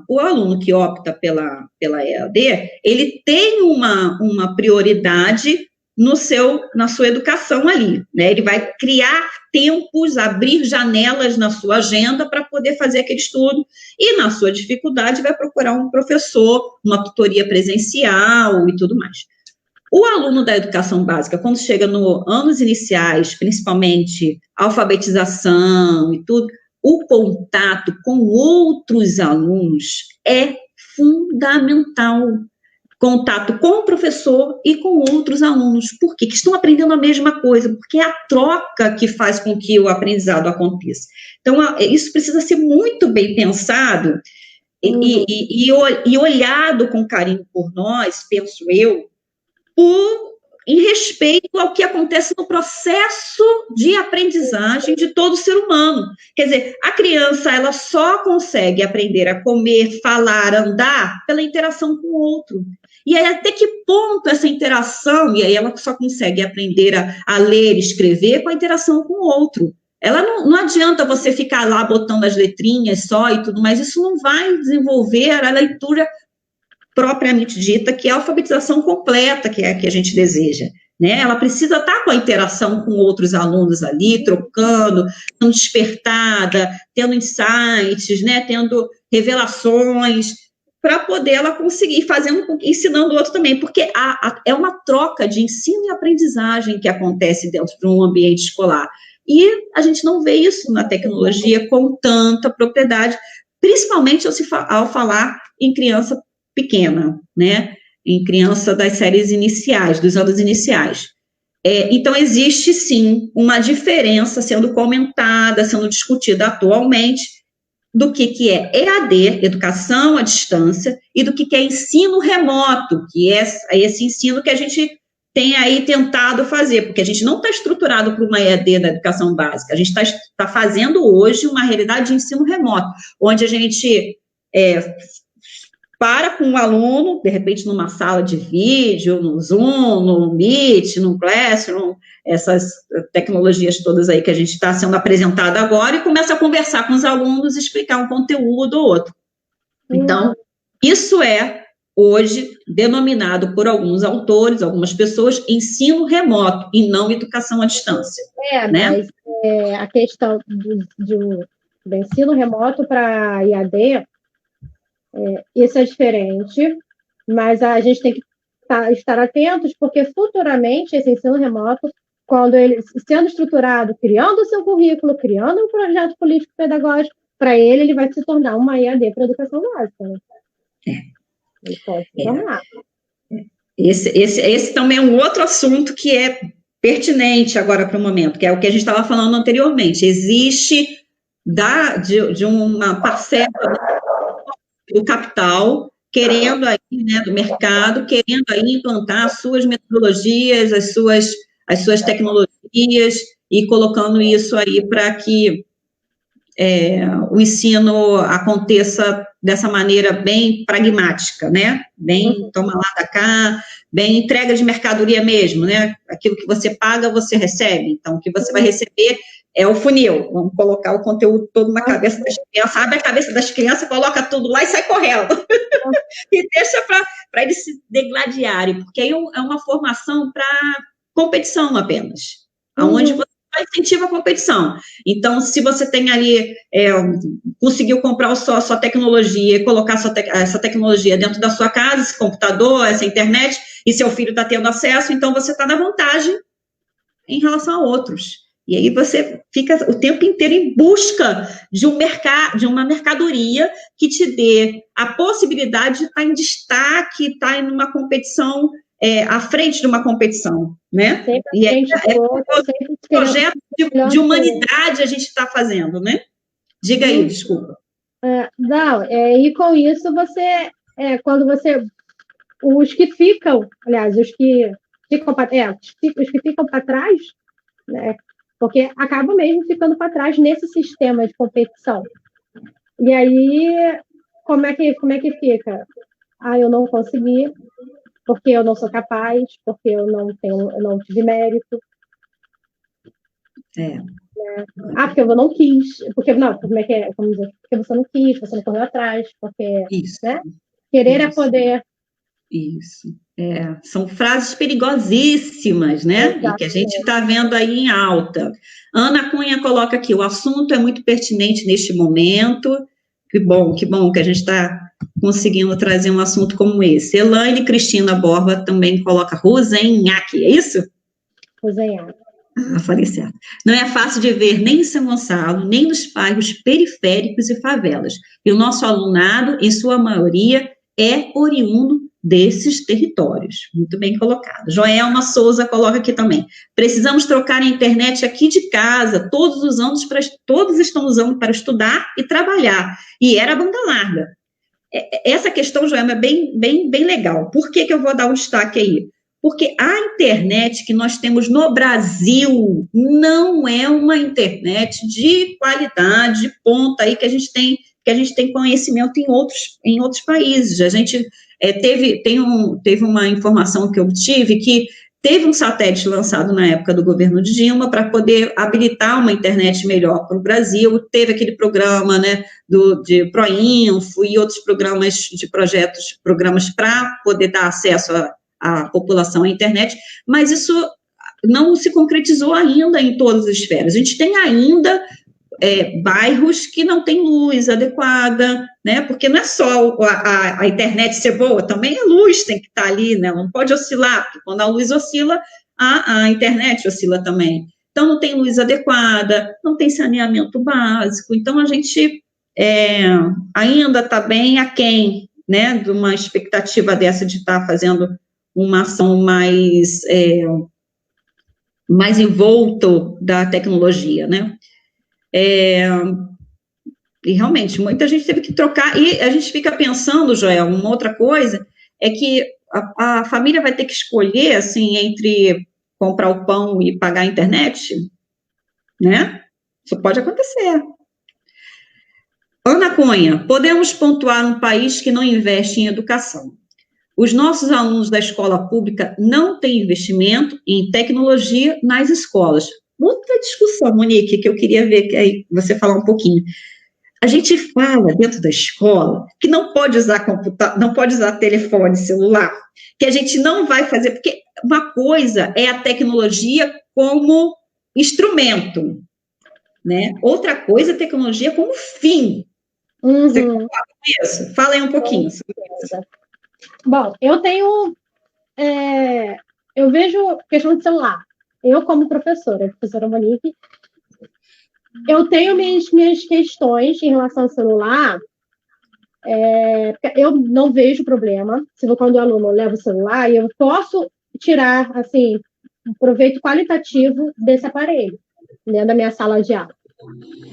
O aluno que opta pela EAD, ele tem uma prioridade na sua educação ali, né? Ele vai criar tempos, abrir janelas na sua agenda para poder fazer aquele estudo, e na sua dificuldade vai procurar um professor, uma tutoria presencial e tudo mais. O aluno da educação básica, quando chega nos anos iniciais, principalmente alfabetização e tudo, o contato com outros alunos é fundamental. Contato com o professor e com outros alunos. Por quê? Que estão aprendendo a mesma coisa, porque é a troca que faz com que o aprendizado aconteça. Então, isso precisa ser muito bem pensado e olhado com carinho por nós, penso eu, por em respeito ao que acontece no processo de aprendizagem de todo ser humano. Quer dizer, a criança, ela só consegue aprender a comer, falar, andar pela interação com o outro. E aí, até que ponto essa interação, e aí ela só consegue aprender a ler, escrever com a interação com o outro. Ela não adianta você ficar lá botando as letrinhas só e tudo mais, isso não vai desenvolver a leitura propriamente dita, que é a alfabetização completa, que é a que a gente deseja, né? Ela precisa estar com a interação com outros alunos ali, trocando, sendo despertada, tendo insights, né? Tendo revelações, para poder ela conseguir, ensinando o outro também, porque é uma troca de ensino e aprendizagem que acontece dentro de um ambiente escolar. E a gente não vê isso na tecnologia com tanta propriedade, principalmente ao falar em criança pequena, né? Em criança das séries iniciais, dos anos iniciais. Então, existe, sim, uma diferença sendo comentada, sendo discutida atualmente, do que é EAD, educação à distância, e do que é ensino remoto, que é esse ensino que a gente tem aí tentado fazer, porque a gente não está estruturado para uma EAD da educação básica, a gente está fazendo hoje uma realidade de ensino remoto, onde a gente para com o aluno, de repente, numa sala de vídeo, no Zoom, no Meet, no Classroom, essas tecnologias todas aí que a gente está sendo apresentada agora, e começa a conversar com os alunos, explicar um conteúdo ou outro. Então, isso é, hoje, denominado por alguns autores, algumas pessoas, ensino remoto, e não educação à distância. Né? Mas a questão do ensino remoto para IAD, isso é diferente, mas a gente tem que estar atentos, porque futuramente esse ensino remoto, quando ele sendo estruturado, criando o seu currículo, criando um projeto político-pedagógico, para ele vai se tornar uma EAD para a educação básica. Né? Ele pode se tornar. Esse também é um outro assunto que é pertinente agora para o momento, que é o que a gente estava falando anteriormente. Existe de uma parcela do capital, querendo aí, né, do mercado, querendo aí implantar as suas metodologias, as suas tecnologias, e colocando isso aí para que o ensino aconteça dessa maneira bem pragmática, né? Bem toma lá da cá, bem entrega de mercadoria mesmo, né? Aquilo que você paga, você recebe. Então, o que você vai receber é o funil. Vamos colocar o conteúdo todo na cabeça das crianças, abre a cabeça das crianças, coloca tudo lá e sai correndo. E deixa para eles se degladiarem, porque aí é uma formação para competição apenas, onde você incentiva a competição. Então, se você tem ali, conseguiu comprar a sua tecnologia e colocar essa tecnologia dentro da sua casa, esse computador, essa internet, e seu filho está tendo acesso, então você está na vantagem em relação a outros. E aí você fica o tempo inteiro em busca de uma mercadoria que te dê a possibilidade de estar em destaque, estar em uma competição, à frente de uma competição, né? E é um projeto de humanidade a gente está fazendo, né? Diga aí, desculpa. E com isso quando os que ficam, aliás, os que ficam para trás, né? Porque acaba mesmo ficando para trás nesse sistema de competição. E aí, como é que fica? Eu não consegui, porque eu não sou capaz, porque eu não tive mérito. Porque eu não quis. Como é que é? Como dizer? Porque você não quis, você não correu atrás, porque isso, né? Querer é poder. Isso. São frases perigosíssimas, né? Exatamente. E que a gente está vendo aí em alta. Ana Cunha coloca aqui, o assunto é muito pertinente neste momento. Que bom que a gente está conseguindo trazer um assunto como esse. Elaine Cristina Borba também coloca Rosenhaque, é isso? Rosenhaque. Falei certo. Não é fácil de ver nem em São Gonçalo, nem nos bairros periféricos e favelas. E o nosso alunado, em sua maioria, é oriundo desses territórios. Muito bem colocado. Joelma Souza coloca aqui também. Precisamos trocar a internet aqui de casa, todos estão usando para estudar e trabalhar. E era banda larga. Essa questão, Joelma, é bem legal. Por que eu vou dar um destaque aí? porque a internet que nós temos no Brasil não é uma internet de qualidade, de ponta aí que a gente tem conhecimento em outros países. A gente teve uma informação que eu obtive que teve um satélite lançado na época do governo de Dilma para poder habilitar uma internet melhor para o Brasil. Teve aquele programa, né, de Proinfo e outros programas de programas para poder dar acesso à população à internet, mas isso não se concretizou ainda em todas as esferas. A gente tem ainda bairros que não têm luz adequada, né? Porque não é só a internet ser boa, também a luz tem que estar ali, né? Não pode oscilar, porque quando a luz oscila, a internet oscila também. Então, não tem luz adequada, não tem saneamento básico, então a gente ainda está bem aquém, né, de uma expectativa dessa de estar fazendo uma ação mais envolto da tecnologia, né? E realmente, muita gente teve que trocar, e a gente fica pensando, Joel, uma outra coisa, é que a família vai ter que escolher, assim, entre comprar o pão e pagar a internet, né? Isso pode acontecer. Ana Cunha, podemos pontuar um país que não investe em educação. Os nossos alunos da escola pública não têm investimento em tecnologia nas escolas. Outra discussão, Monique, que eu queria ver que aí você falar um pouquinho. A gente fala dentro da escola que não pode usar computador, não pode usar telefone, celular, que a gente não vai fazer, porque uma coisa é a tecnologia como instrumento, né? Outra coisa é a tecnologia como fim. Uhum. Você concorda com isso? Fala aí um pouquinho sobre isso. Bom, eu vejo questão de celular. Eu, como professora Monique, eu tenho minhas questões em relação ao celular. Eu não vejo problema quando o aluno leva o celular, e eu posso tirar, assim, um proveito qualitativo desse aparelho, dentro da minha sala de aula.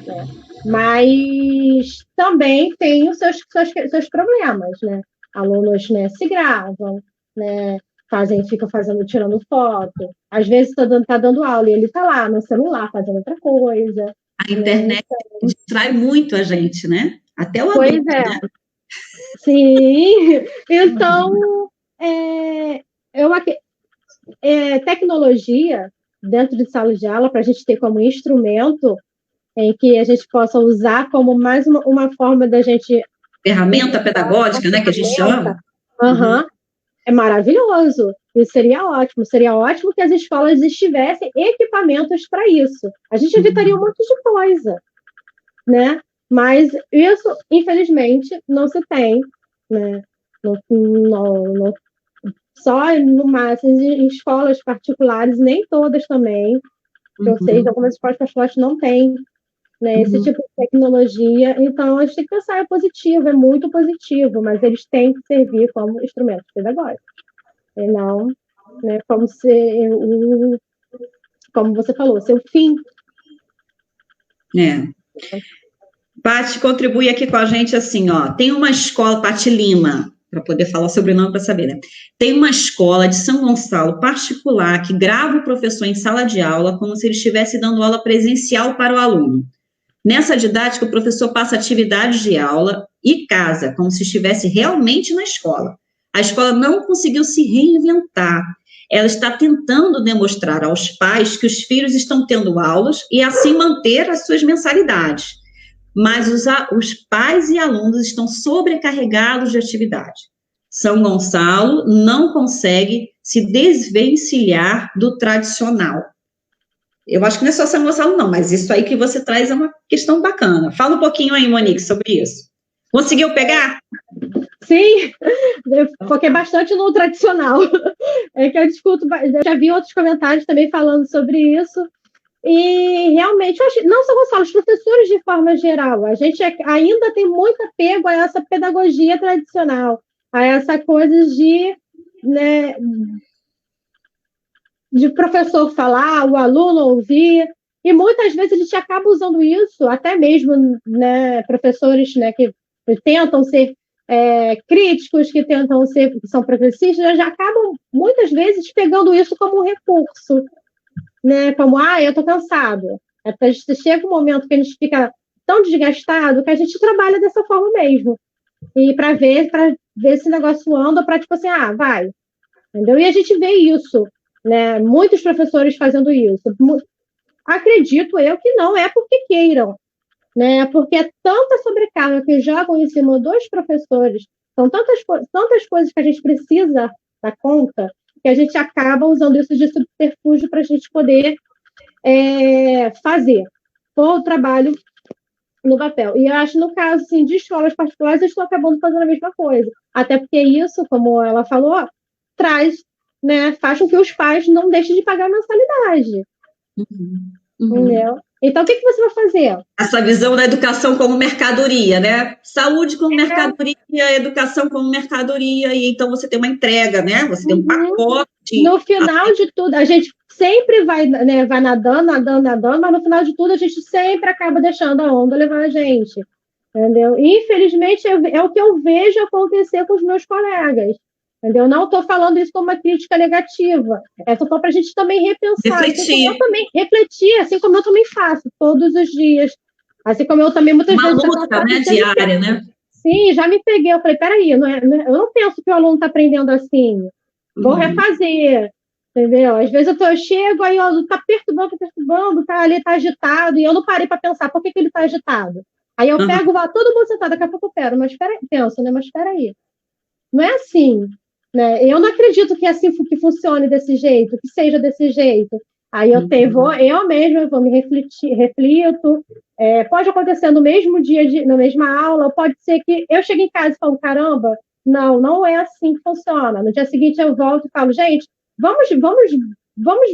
Né? Mas também tem os seus problemas, né? Alunos, né, se gravam, né? Ficam tirando foto. Às vezes tá dando aula e ele tá lá no celular fazendo outra coisa. A internet distrai muito a gente, né? Até o adulto, pois é. Né? Sim. Então, tecnologia dentro de sala de aula, para a gente ter como instrumento em que a gente possa usar como mais uma forma da gente... Ferramenta pedagógica, né, que a gente chama. Uhum. É maravilhoso. Isso seria ótimo. Seria ótimo que as escolas tivessem equipamentos para isso. A gente evitaria um monte de coisa, né? Mas isso, infelizmente, não se tem, né? Só no máximo em escolas particulares, nem todas também. Eu sei que algumas escolas particulares não têm, né, esse tipo de tecnologia. Então, a gente tem que pensar, é positivo, é muito positivo, mas eles têm que servir como instrumentos pedagógicos. E não, né, como você falou, seu fim. Paty contribui aqui com a gente assim, ó, tem uma escola, Paty Lima, para poder falar o sobrenome para saber, né? Tem uma escola de São Gonçalo particular que grava o professor em sala de aula como se ele estivesse dando aula presencial para o aluno. Nessa didática, o professor passa atividades de aula e casa, como se estivesse realmente na escola. A escola não conseguiu se reinventar. Ela está tentando demonstrar aos pais que os filhos estão tendo aulas e assim manter as suas mensalidades. Mas os pais e alunos estão sobrecarregados de atividade. São Gonçalo não consegue se desvencilhar do tradicional. Eu acho que não é só São Gonçalo, não, mas isso aí que você traz é uma questão bacana. Fala um pouquinho aí, Monique, sobre isso. Conseguiu pegar? Sim, eu foquei bastante no tradicional. É que eu discuto, eu já vi outros comentários também falando sobre isso. E realmente, eu acho, não só Gonçalo, os professores de forma geral, a gente ainda tem muito apego a essa pedagogia tradicional, a essa coisa de, né, de professor falar, o aluno ouvir, e muitas vezes a gente acaba usando isso, até mesmo, né, professores, né, que tentam ser críticos que tentam ser, que são progressistas, já acabam, muitas vezes, pegando isso como um recurso, né? Como, eu tô cansado. Chega um momento que a gente fica tão desgastado que a gente trabalha dessa forma mesmo. E para ver esse negócio anda, para tipo assim, vai. Entendeu? E a gente vê isso, né? Muitos professores fazendo isso. Acredito eu que não é porque queiram, né? Porque é tanta sobrecarga que jogam em cima dos professores, são tantas coisas que a gente precisa dar conta, que a gente acaba usando isso de subterfúgio para a gente poder fazer o trabalho no papel. E eu acho, no caso assim, de escolas particulares, eles estão acabando fazendo a mesma coisa. Até porque isso, como ela falou, traz, né, faz com que os pais não deixem de pagar a mensalidade. Entendeu? Então, o que você vai fazer? Essa visão da educação como mercadoria, né? Saúde como mercadoria, educação como mercadoria, e então você tem uma entrega, né? Você tem um pacote. No final de tudo, a gente sempre vai nadando, mas no final de tudo a gente sempre acaba deixando a onda levar a gente, entendeu? Infelizmente, é o que eu vejo acontecer com os meus colegas. Entendeu? Não estou falando isso como uma crítica negativa. É só para a gente também repensar. Refletir, assim como eu também faço todos os dias. Assim como eu também muitas vezes... Uma luta, né, diária, né? Sim, já me peguei. Eu falei, peraí, eu não penso que o aluno está aprendendo assim. Vou refazer. Entendeu? Às vezes eu chego, aí está perturbando, ali, está agitado, e eu não parei para pensar por que ele está agitado. Aí eu pego, todo mundo sentado, daqui a pouco eu pego, mas penso, né? Mas espera aí. Não é assim. Né? Eu não acredito que assim que funcione desse jeito, que seja desse jeito. Aí eu vou me reflito. Pode acontecer no mesmo dia, na mesma aula, pode ser que eu chegue em casa e falo, caramba, não é assim que funciona. No dia seguinte eu volto e falo, gente, vamos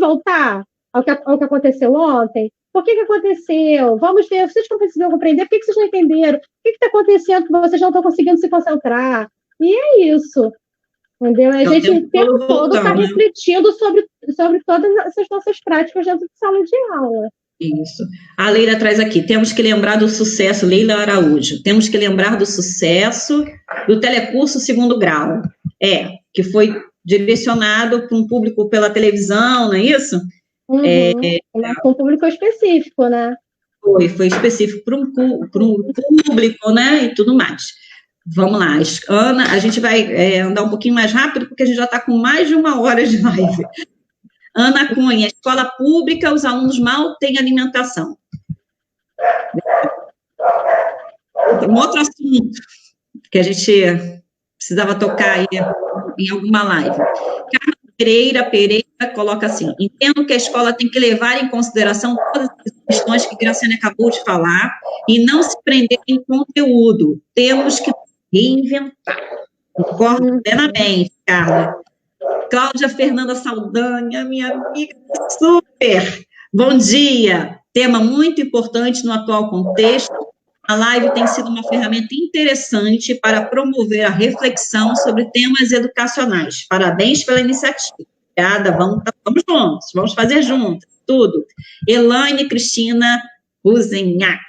voltar ao que aconteceu ontem? Por que aconteceu? Vamos ver, vocês conseguiram compreender? Por que vocês não entenderam? O que está acontecendo que vocês não estão conseguindo se concentrar? E é isso. Entendeu? A gente o tempo todo está refletindo sobre todas essas nossas práticas dentro de sala de aula. Isso. A Leila traz aqui, temos que lembrar do sucesso, Leila Araújo, temos que lembrar do sucesso do telecurso segundo grau, que foi direcionado para um público pela televisão, não é isso? Um público específico, né? Foi específico para um público, né, e tudo mais. Vamos lá, Ana, a gente vai andar um pouquinho mais rápido, porque a gente já está com mais de 1 hora de live. Ana Cunha, escola pública, os alunos mal têm alimentação. Um outro assunto que a gente precisava tocar aí em alguma live. Carla Pereira coloca assim, entendo que a escola tem que levar em consideração todas as questões que Graciane acabou de falar e não se prender em conteúdo. Temos que reinventar. Concordo plenamente, Carla. Cláudia Fernanda Saldanha, minha amiga, super. Bom dia. Tema muito importante no atual contexto. A live tem sido uma ferramenta interessante para promover a reflexão sobre temas educacionais. Parabéns pela iniciativa. Obrigada, vamos juntos, vamos fazer juntos, tudo. Elaine Cristina Ruzenhack.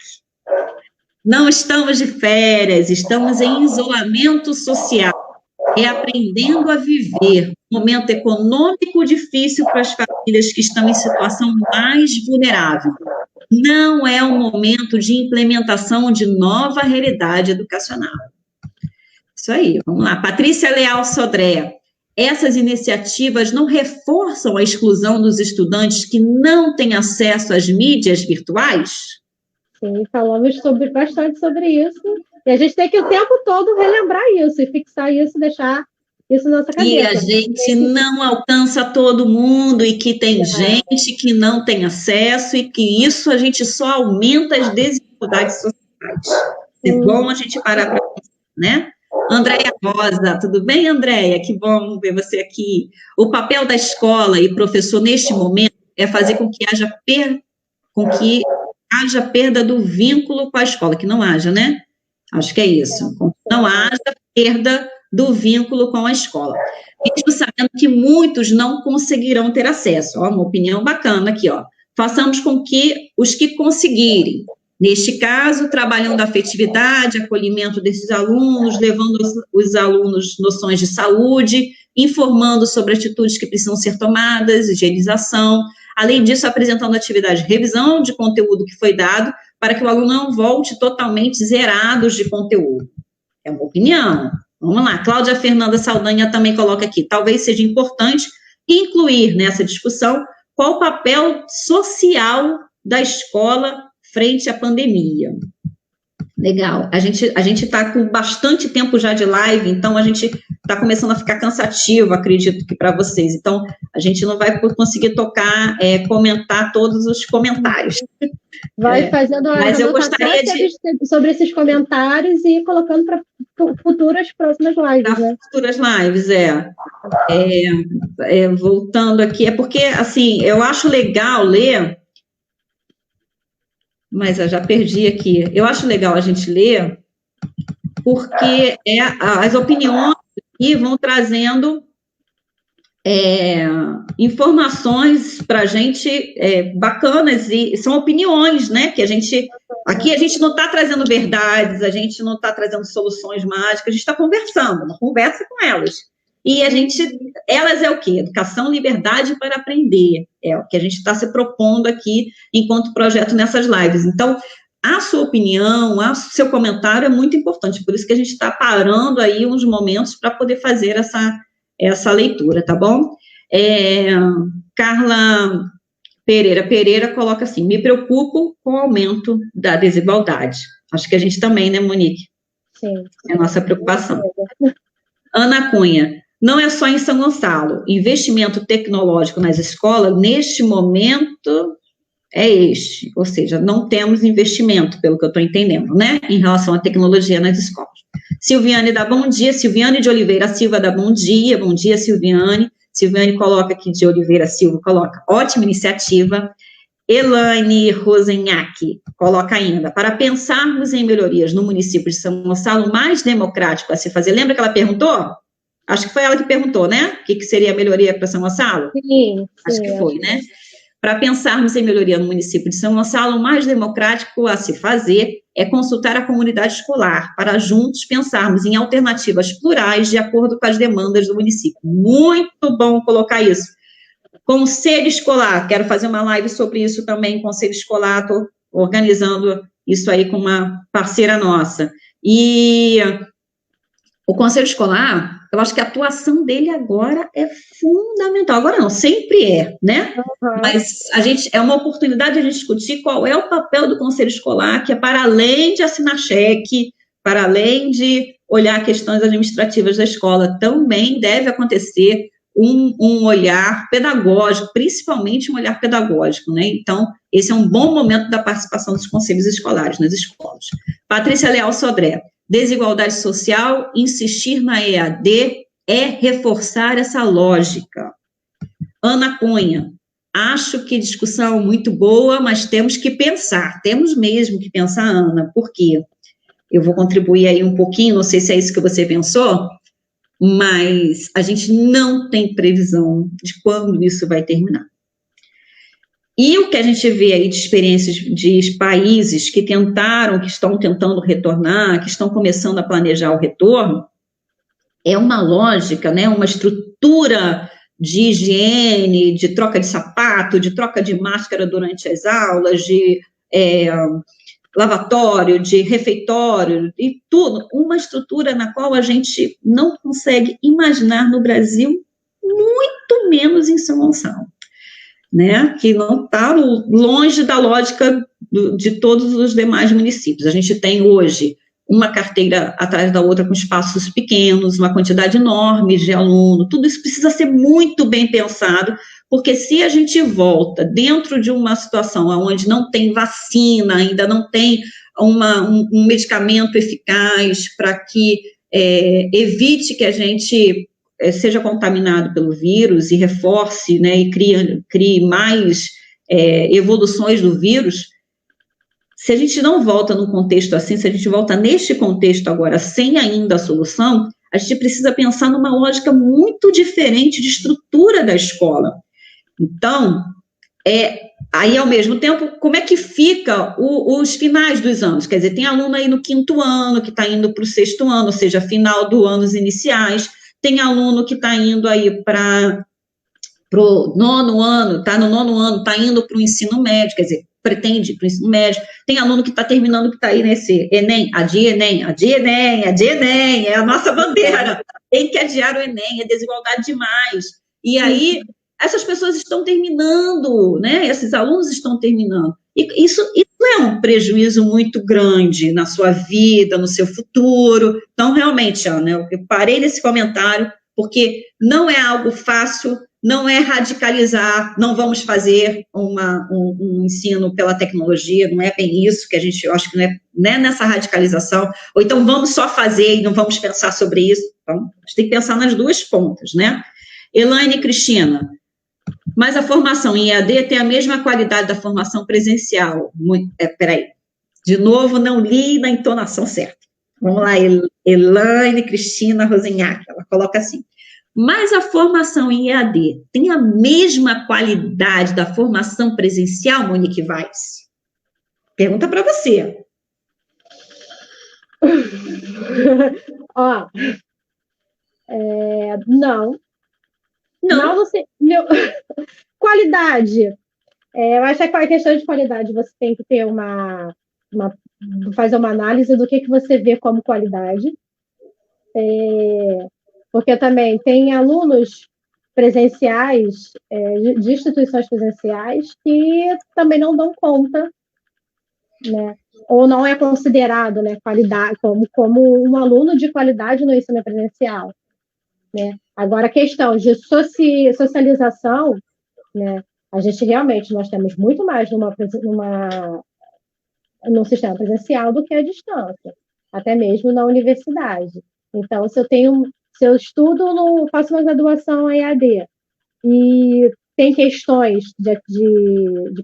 Não estamos de férias, estamos em isolamento social, reaprendendo a viver. Momento econômico difícil para as famílias que estão em situação mais vulnerável. Não é um momento de implementação de nova realidade educacional. Isso aí, vamos lá. Patrícia Leal Sodré. Essas iniciativas não reforçam a exclusão dos estudantes que não têm acesso às mídias virtuais? Sim, falamos bastante sobre isso. E a gente tem que o tempo todo relembrar isso, e fixar isso, deixar isso na nossa cabeça. E a gente não alcança todo mundo, e que tem gente que não tem acesso, e que isso a gente só aumenta as desigualdades sociais. É bom a gente parar para pensar, né? Andréia Rosa, tudo bem, Andréia? Que bom ver você aqui. O papel da escola e professor neste momento é fazer com que haja perda do vínculo com a escola, que não haja, né? Acho que é isso. Não haja perda do vínculo com a escola. Mesmo sabendo que muitos não conseguirão ter acesso. Ó, uma opinião bacana aqui, ó. Façamos com que os que conseguirem Neste caso, trabalhando a afetividade, acolhimento desses alunos, levando os alunos noções de saúde, informando sobre atitudes que precisam ser tomadas, higienização. Além disso, apresentando atividade de revisão de conteúdo que foi dado, para que o aluno não volte totalmente zerado de conteúdo. É uma opinião. Vamos lá. Cláudia Fernanda Saldanha também coloca aqui. Talvez seja importante incluir nessa discussão qual o papel social da escola frente à pandemia. Legal. A gente está com bastante tempo já de live, então a gente está começando a ficar cansativo, acredito que para vocês. Então, a gente não vai conseguir comentar todos os comentários. Vai fazendo mas eu gostaria sobre esses comentários e colocando para futuras próximas lives, né? Futuras lives, voltando aqui, porque, assim, eu acho legal ler, mas eu já perdi aqui. Eu acho legal a gente ler, porque as opiniões aqui vão trazendo informações para a gente bacanas, e são opiniões, né, que aqui a gente não está trazendo verdades, a gente não está trazendo soluções mágicas, a gente está conversando, uma conversa com elas. E elas é o quê? Educação, liberdade para aprender, é o que a gente está se propondo aqui enquanto projeto nessas lives. Então, a sua opinião, o seu comentário é muito importante, por isso que a gente está parando aí uns momentos para poder fazer essa leitura, tá bom? Carla Pereira coloca assim, me preocupo com o aumento da desigualdade. Acho que a gente também, né, Monique? Sim. É a nossa preocupação. Ana Cunha, não é só em São Gonçalo, investimento tecnológico nas escolas, neste momento, ou seja, não temos investimento, pelo que eu estou entendendo, né, em relação à tecnologia nas escolas. Silviane dá bom dia, Silviane de Oliveira Silva dá bom dia Silviane coloca aqui de Oliveira Silva, coloca, ótima iniciativa. Elaine Rosenhack coloca ainda, para pensarmos em melhorias no município de São Gonçalo, mais democrático a se fazer, lembra que ela perguntou? Acho que foi ela que perguntou, né? O que seria a melhoria para São Gonçalo? Sim. Acho que foi, né? Para pensarmos em melhoria no município de São Gonçalo, o mais democrático a se fazer é consultar a comunidade escolar, para juntos pensarmos em alternativas plurais de acordo com as demandas do município. Muito bom colocar isso. Conselho escolar, quero fazer uma live sobre isso também, conselho escolar, estou organizando isso aí com uma parceira nossa. E o conselho escolar, eu acho que a atuação dele agora é fundamental. Agora não, sempre né? Uhum. Mas é uma oportunidade de a gente discutir qual é o papel do conselho escolar, que é para além de assinar cheque, para além de olhar questões administrativas da escola, também deve acontecer um olhar pedagógico, principalmente um olhar pedagógico, né? Então, esse é um bom momento da participação dos conselhos escolares nas escolas. Patrícia Leal Sodré, desigualdade social, insistir na EAD é reforçar essa lógica. Ana Cunha, acho que discussão muito boa, mas temos que pensar, temos mesmo que pensar, Ana, por quê? Eu vou contribuir aí um pouquinho, não sei se é isso que você pensou, mas a gente não tem previsão de quando isso vai terminar. E o que a gente vê aí de experiências de países que tentaram, que estão tentando retornar, que estão começando a planejar o retorno, é uma lógica, né, uma estrutura de higiene, de troca de sapato, de troca de máscara durante as aulas, de lavatório, de refeitório, e tudo, uma estrutura na qual a gente não consegue imaginar no Brasil, muito menos em São Gonçalo, né, que não está longe da lógica de todos os demais municípios. A gente tem hoje uma carteira atrás da outra com espaços pequenos, uma quantidade enorme de aluno, tudo isso precisa ser muito bem pensado, porque se a gente volta dentro de uma situação onde não tem vacina, ainda não tem um medicamento eficaz para que evite que a gente seja contaminado pelo vírus e reforce, né, e crie mais evoluções do vírus, se a gente não volta num contexto assim, se a gente volta neste contexto agora sem ainda a solução, a gente precisa pensar numa lógica muito diferente de estrutura da escola. Então, Aí, ao mesmo tempo, como é que fica os finais dos anos? Quer dizer, tem aluno aí no 5º ano, que está indo para o 6º ano, ou seja, final dos anos iniciais, tem aluno que está indo aí para o 9º ano, está no 9º ano, está indo para o ensino médio, quer dizer, pretende ir para o ensino médio, tem aluno que está terminando, que está aí nesse Enem, adia Enem, adia Enem, adia Enem, é a nossa bandeira, tem que adiar o Enem, é desigualdade demais, e aí essas pessoas estão terminando, né? Esses alunos estão terminando. E isso é um prejuízo muito grande na sua vida, no seu futuro. Então, realmente, Ana, eu parei nesse comentário, porque não é algo fácil, não é radicalizar, não vamos fazer um ensino pela tecnologia, não é bem isso, que a gente, eu acho que não é nessa radicalização, ou então vamos só fazer e não vamos pensar sobre isso. Então, a gente tem que pensar nas duas pontas, né? Elaine e Cristina, mas a formação em EAD tem a mesma qualidade da formação presencial. Peraí, de novo, não li na entonação certa. Vamos lá, Elaine, Cristina, Rosenhac, ela coloca assim. Mas a formação em EAD tem a mesma qualidade da formação presencial, Monique Weiss? Pergunta para você. Ó, não. Não, você... Qualidade. Eu acho que a questão de qualidade, você tem que ter fazer uma análise do que você vê como qualidade. Porque também tem alunos presenciais, de instituições presenciais, que também não dão conta, né? Ou não é considerado, né, qualidade, como um aluno de qualidade no ensino presencial, né? Agora, a questão de socialização, né, a gente realmente, nós temos muito mais no sistema presencial do que à distância, até mesmo na universidade. Então, se eu estudo, faço uma graduação EAD e tem questões de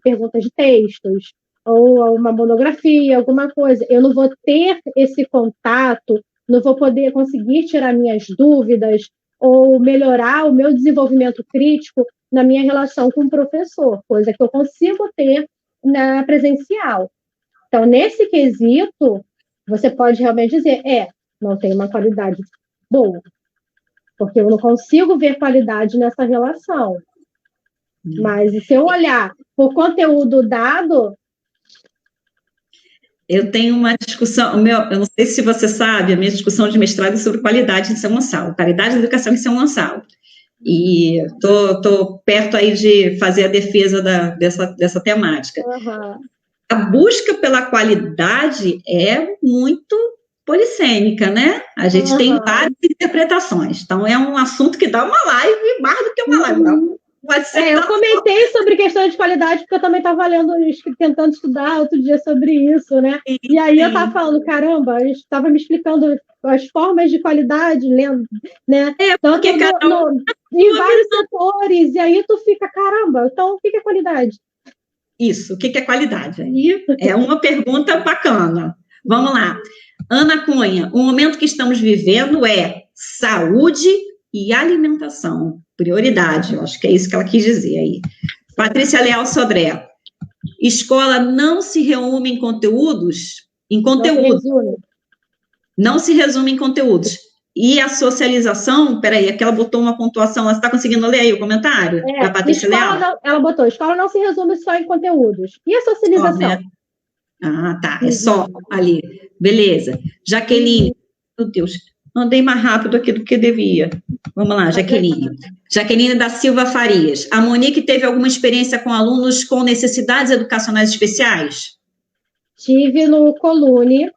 perguntas de textos, ou uma monografia, alguma coisa, eu não vou ter esse contato, não vou poder conseguir tirar minhas dúvidas ou melhorar o meu desenvolvimento crítico na minha relação com o professor, coisa que eu consigo ter na presencial. Então, nesse quesito, você pode realmente dizer, não tem uma qualidade boa, porque eu não consigo ver qualidade nessa relação. Mas se eu olhar por conteúdo dado... Eu tenho uma discussão, eu não sei se você sabe, a minha discussão de mestrado é sobre qualidade em São Gonçalo, qualidade da educação em São Gonçalo. E estou perto aí de fazer a defesa dessa temática. Uhum. A busca pela qualidade é muito polissêmica, né? A gente tem várias interpretações. Então, é um assunto que dá uma live, mais do que uma live. Eu comentei sobre questão de qualidade, porque eu também estava tentando estudar outro dia sobre isso, né? Sim, e aí eu estava falando, caramba, eu estava me explicando as formas de qualidade, lendo, né? Porque em vários setores, e aí tu fica, caramba, então o que é qualidade? Isso, o que é qualidade? Aí é uma pergunta bacana. Vamos lá. Ana Cunha, o momento que estamos vivendo é saúde e alimentação, prioridade, eu acho que é isso que ela quis dizer aí. Patrícia Leal Sodré, escola não se reúne em conteúdos, não se resume em conteúdos. E a socialização, peraí, é que ela botou uma pontuação, você está conseguindo ler aí o comentário da Patrícia Leal? Ela botou, escola não se resume só em conteúdos. E a socialização? Só, né? Ah, tá, é só ali, beleza. Jaqueline, meu Deus, andei mais rápido aqui do que devia. Vamos lá, Jaqueline. Jaqueline da Silva Farias. A Monique teve alguma experiência com alunos com necessidades educacionais especiais? Tive no Colune,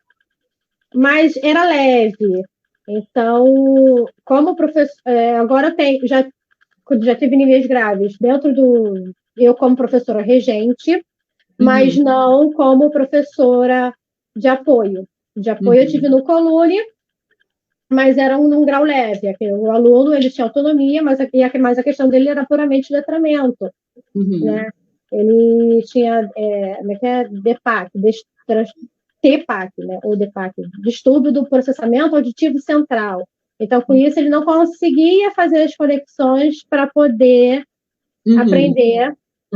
mas era leve. Então, como professor, agora já tive níveis graves dentro eu como professora regente, mas não como professora de apoio. De apoio eu tive no Colune, mas era num grau leve. O aluno, ele tinha autonomia, mas a questão dele era puramente letramento, né? Ele tinha, DPAC, TPAC, né? Ou DPAC, distúrbio do processamento auditivo central. Então, com isso, ele não conseguia fazer as conexões para poder aprender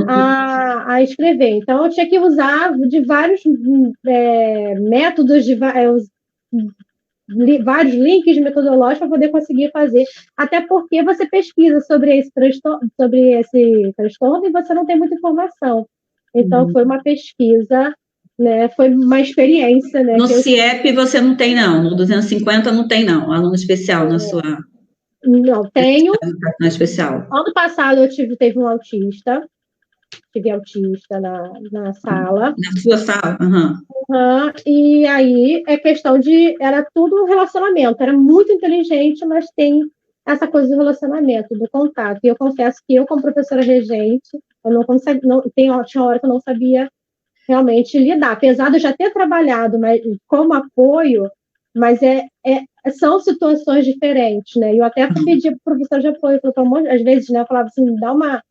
a escrever. Então, eu tinha que usar de vários métodos, vários links metodológicos para poder conseguir fazer. Até porque você pesquisa sobre esse transtorno e você não tem muita informação. Então, foi uma pesquisa, né? Foi uma experiência, né? No CIEP você não tem, não. No 250 não tem, não. Aluno especial na sua... Não, tenho. Na especial. Ano passado teve um autista. Tive autista na sala. Na sua sala? E aí era tudo relacionamento. Era muito inteligente, mas tem essa coisa do relacionamento, do contato. E eu confesso que eu, como professora regente, eu não consegui, tinha hora que eu não sabia realmente lidar. Apesar de eu já ter trabalhado como apoio, mas são situações diferentes, né? Eu até pedi para o professor de apoio, às vezes, né, eu falava assim, dá uma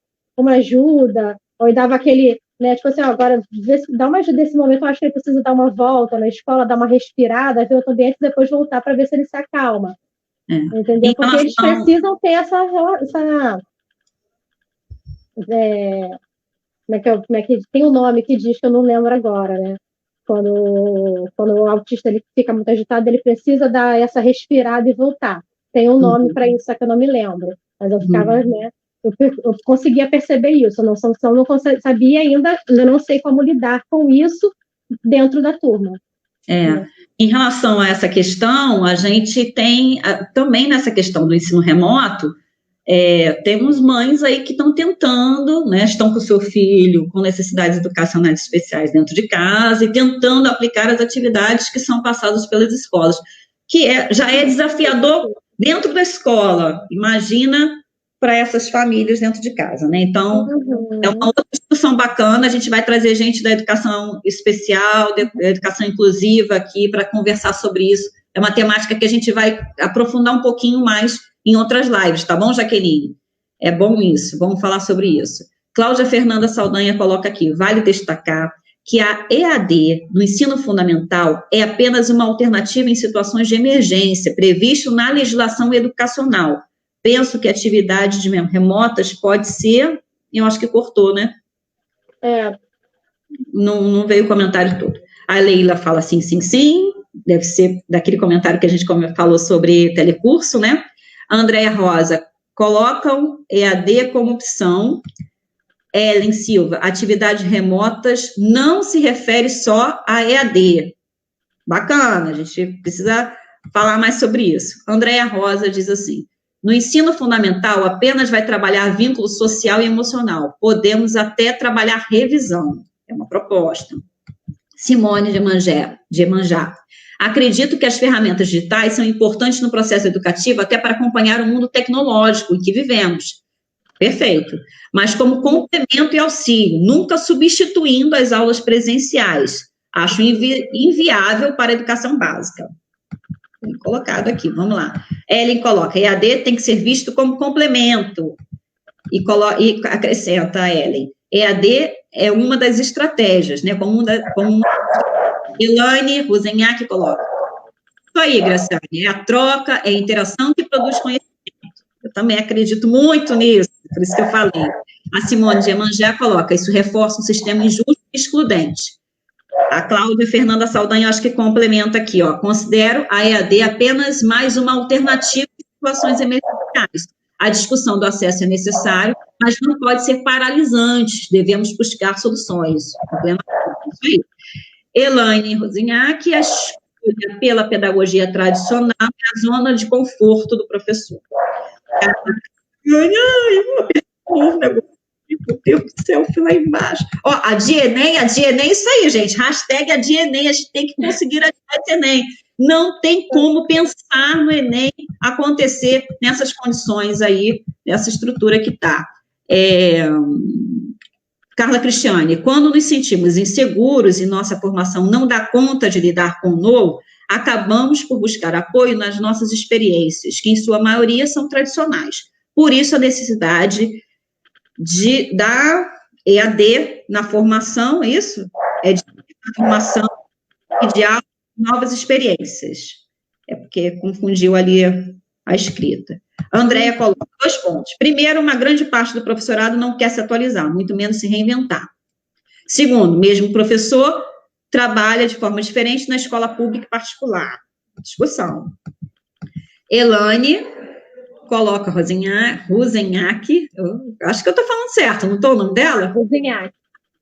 ajuda, ou dava aquele, né, tipo assim, agora dá uma ajuda nesse momento, eu acho que ele precisa dar uma volta na escola, dar uma respirada, ver outro ambiente, depois voltar para ver se ele se acalma. Entendeu? Porque eles precisam ter essa como é que tem um nome que diz que eu não lembro agora, né? Quando o autista ele fica muito agitado, ele precisa dar essa respirada e voltar. Tem um nome para isso, só que eu não me lembro. Mas eu ficava, né? Eu conseguia perceber isso. Eu não sabia ainda, eu não sei como lidar com isso dentro da turma. Em relação a essa questão, a gente tem também nessa questão do ensino remoto, temos mães aí que estão tentando, né, estão com o seu filho com necessidades educacionais especiais dentro de casa e tentando aplicar as atividades que são passadas pelas escolas, que já é desafiador dentro da escola, imagina para essas famílias dentro de casa, né? Então, é uma outra discussão bacana, a gente vai trazer gente da educação especial, da educação inclusiva aqui para conversar sobre isso. É uma temática que a gente vai aprofundar um pouquinho mais em outras lives, tá bom, Jaqueline? É bom isso, vamos falar sobre isso. Cláudia Fernanda Saldanha coloca aqui, vale destacar que a EAD no ensino fundamental é apenas uma alternativa em situações de emergência, previsto na legislação educacional. Penso que atividades remotas pode ser, eu acho que cortou, né? Não veio o comentário todo. A Leila fala sim, deve ser daquele comentário que a gente falou sobre telecurso, né? A Andréia Rosa, colocam EAD como opção. Ellen Silva, atividades remotas não se refere só a EAD. Bacana, a gente precisa falar mais sobre isso. Andréia Rosa diz assim, no ensino fundamental apenas vai trabalhar vínculo social e emocional. Podemos até trabalhar revisão. É uma proposta. Simone de Emanjá. Acredito que as ferramentas digitais são importantes no processo educativo até para acompanhar o mundo tecnológico em que vivemos. Perfeito. Mas como complemento e auxílio, nunca substituindo as aulas presenciais. Acho inviável para a educação básica. Colocado aqui, vamos lá. Ellen coloca, EAD tem que ser visto como complemento. E acrescenta a Ellen, EAD é uma das estratégias, né? Elaine Rosenhack coloca. Isso aí, Graciane, é a troca, é a interação que produz conhecimento. Eu também acredito muito nisso, por isso que eu falei. A Simone de Emanjá coloca, isso reforça um sistema injusto e excludente. A Cláudia Fernanda Saldanha, acho que complementa aqui, ó, considero a EAD apenas mais uma alternativa em situações emergenciais. A discussão do acesso é necessário, mas não pode ser paralisante, devemos buscar soluções. Problema isso aí. Elaine Rosinhac, a escolha pela pedagogia tradicional é a zona de conforto do professor. Ai, meu Deus do céu, fui lá embaixo. Ó, a Enem, isso aí, gente. Hashtag a Enem, a gente tem que conseguir adiar esse Enem. Não tem como pensar no Enem acontecer nessas condições aí, nessa estrutura que está. Carla Cristiane, quando nos sentimos inseguros e nossa formação não dá conta de lidar com o novo, acabamos por buscar apoio nas nossas experiências, que em sua maioria são tradicionais. Por isso, a necessidade da EAD na formação, isso? É de formação e de novas experiências. É porque confundiu ali a escrita. A Andréia coloca 2 pontos. Primeiro, uma grande parte do professorado não quer se atualizar, muito menos se reinventar. Segundo, mesmo professor trabalha de forma diferente na escola pública e particular. Discussão. Elane coloca Rosenhack, acho que eu estou falando certo, não estou o nome dela? Rosenhack.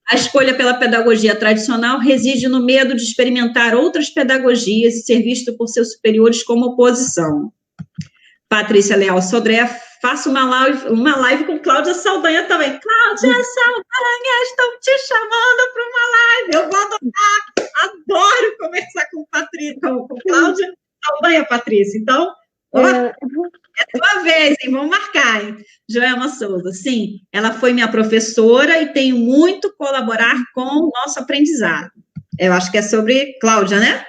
A escolha pela pedagogia tradicional reside no medo de experimentar outras pedagogias e ser visto por seus superiores como oposição. Patrícia Leal Sodré, faça uma live com Cláudia Saldanha também. Cláudia Saldanha, estão te chamando para uma live. Eu vou adorar, adoro conversar com Cláudia Saldanha, Patrícia. Então, é tua vez, hein? Vamos marcar, hein? Joelma Souza, sim, ela foi minha professora e tenho muito colaborar com o nosso aprendizado. Eu acho que é sobre Cláudia, né?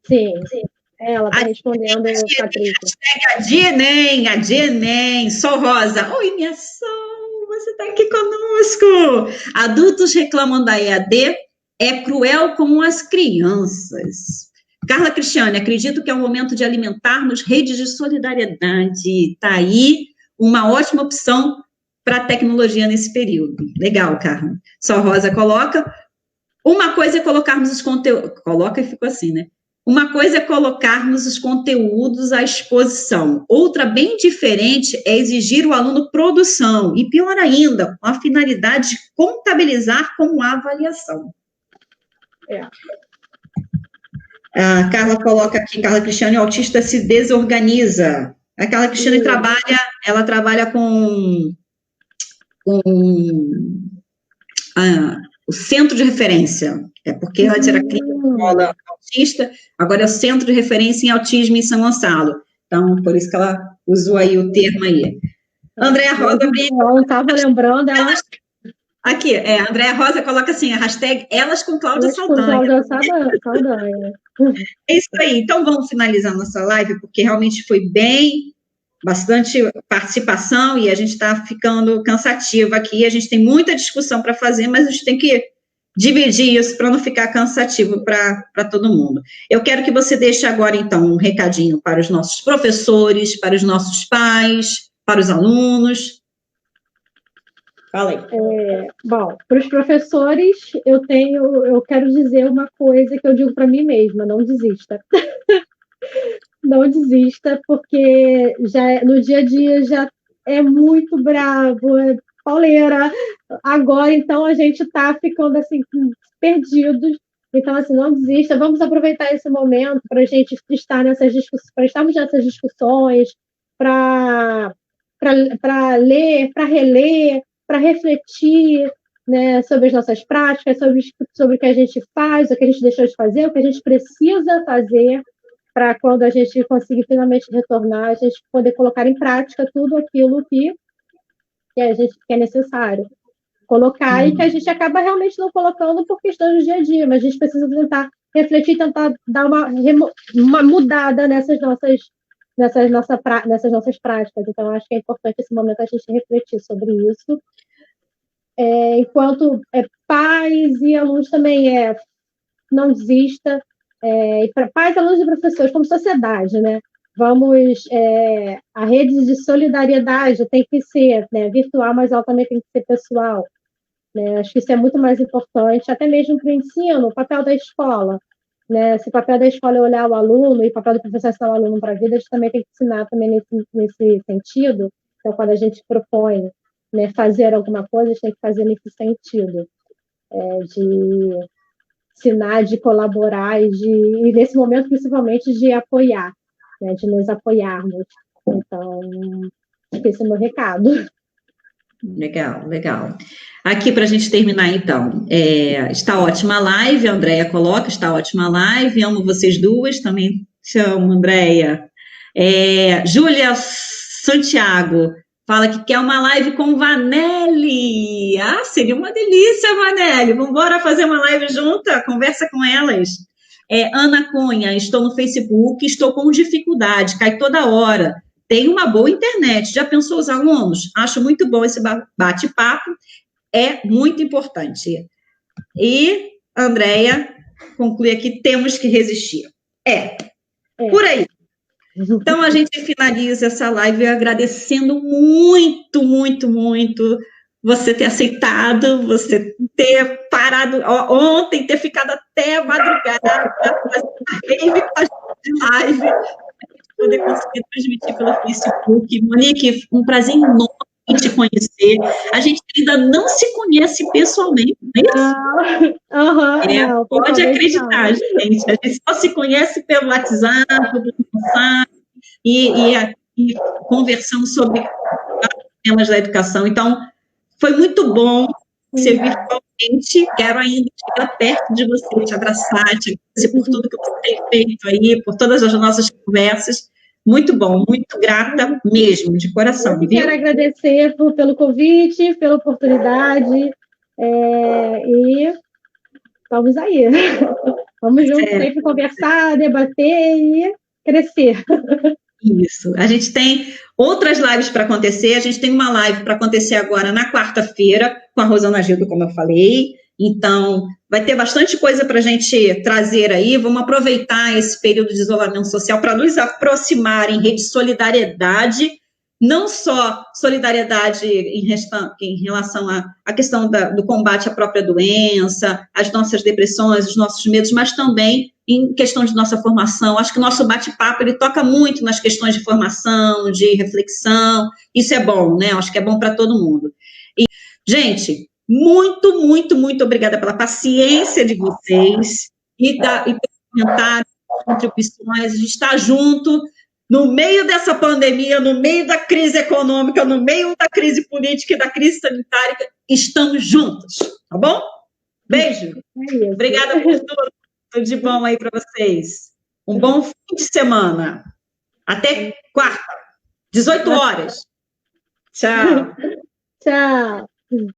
Sim. Ela está respondendo, Patrícia. A Dienem, Sol Rosa. Oi, minha Sol, você está aqui conosco. Adultos reclamam da EAD, é cruel com as crianças. Carla Cristiane, acredito que é o momento de alimentarmos redes de solidariedade. Está aí uma ótima opção para a tecnologia nesse período. Legal, Carla. Sol Rosa coloca. Uma coisa é colocarmos os conteúdos. Coloca e ficou assim, né? Uma coisa é colocarmos os conteúdos à exposição. Outra, bem diferente, é exigir o aluno produção. E pior ainda, com a finalidade de contabilizar como avaliação. A Carla coloca aqui, Carla Cristiane, o autista se desorganiza. A Carla Cristiane trabalha com o centro de referência. É porque antes era clínica escola autista, agora é o centro de referência em autismo em São Gonçalo. Então, por isso que ela usou aí o termo aí. Andréa Rosa... Eu estava lembrando, ela... Aqui, Andréa Rosa coloca assim, a hashtag Elas com Cláudia Saldanha. Saldanha. É isso aí. Então, vamos finalizar nossa live, porque realmente foi bastante participação e a gente está ficando cansativo aqui. A gente tem muita discussão para fazer, mas a gente tem que dividir isso para não ficar cansativo para todo mundo. Eu quero que você deixe agora, então, um recadinho para os nossos professores, para os nossos pais, para os alunos. Fala aí. Bom, para os professores, eu quero dizer uma coisa que eu digo para mim mesma: não desista. Não desista, porque no dia a dia já é muito bravo, é pauleira. Agora, então, a gente está ficando assim, perdidos. Então, assim, não desista. Vamos aproveitar esse momento para a gente estar para estarmos nessas discussões, para ler, para reler, para refletir, né, sobre as nossas práticas, sobre o que a gente faz, o que a gente deixou de fazer, o que a gente precisa fazer, para quando a gente conseguir finalmente retornar, a gente poder colocar em prática tudo aquilo que é necessário colocar e que a gente acaba realmente não colocando por questões do dia a dia, mas a gente precisa tentar refletir, tentar dar uma mudada nessas nossas práticas. Então, acho que é importante esse momento a gente refletir sobre isso. Enquanto pais e alunos também não desista, e para pais, alunos e professores, como sociedade, né? A rede de solidariedade tem que ser, né, virtual, mas ela também tem que ser pessoal, né? Acho que isso é muito mais importante, até mesmo para o ensino, o papel da escola, né? Se o papel da escola é olhar o aluno e o papel do professor é ensinar o aluno para a vida, a gente também tem que ensinar também nesse sentido. Então, quando a gente propõe, né, fazer alguma coisa, a gente tem que fazer nesse sentido, de ensinar, de colaborar e nesse momento, principalmente, de apoiar, né, de nos apoiarmos. Então, esse é o meu recado. Legal, legal. Aqui, para a gente terminar, então, está ótima a live, a Andréia coloca, está ótima a live, amo vocês duas, também te amo, Andréia. Júlia Santiago fala que quer uma live com Vanelli. Seria uma delícia, Vanelli. Vamos embora fazer uma live junta, conversa com elas. Ana Cunha, estou no Facebook, estou com dificuldade, cai toda hora. Tem uma boa internet. Já pensou os alunos? Acho muito bom esse bate-papo. É muito importante. E, Andréia, conclui aqui, temos que resistir. Por aí. Então, a gente finaliza essa live agradecendo muito, muito, muito você ter aceitado, você ter parado ontem, ter ficado até a madrugada para fazer uma rave com a gente de live, poder conseguir transmitir pelo Facebook. Monique, um prazer enorme te conhecer. A gente ainda não se conhece pessoalmente, não é isso? Não, Pode acreditar, não. Gente. A gente só se conhece pelo WhatsApp, pelo WhatsApp, e conversamos sobre temas da educação. Então, foi muito bom ser virtualmente. Quero ainda chegar perto de você, te abraçar, te agradecer por tudo que você tem feito aí, por todas as nossas conversas. Muito bom, muito grata mesmo, de coração. Eu quero agradecer pelo convite, pela oportunidade, e vamos aí. Vamos juntos sempre conversar, debater e crescer. Isso. A gente tem outras lives para acontecer. A gente tem uma live para acontecer agora na quarta-feira com a Rosana Gildo, como eu falei. Então, vai ter bastante coisa para a gente trazer aí. Vamos aproveitar esse período de isolamento social para nos aproximar em rede de solidariedade, não só solidariedade em relação à questão do combate à própria doença, às nossas depressões, os nossos medos, mas também em questão de nossa formação. Acho que o nosso bate-papo, ele toca muito nas questões de formação, de reflexão. Isso é bom, né? Acho que é bom para todo mundo. E, gente, muito, muito, muito obrigada pela paciência de vocês e pelos comentários, contribuições. A gente está junto no meio dessa pandemia, no meio da crise econômica, no meio da crise política e da crise sanitária. Estamos juntos, tá bom? Beijo. Obrigada por tudo. Tudo de bom aí para vocês. Um bom fim de semana. Até quarta, 18 horas. Tchau. Tchau.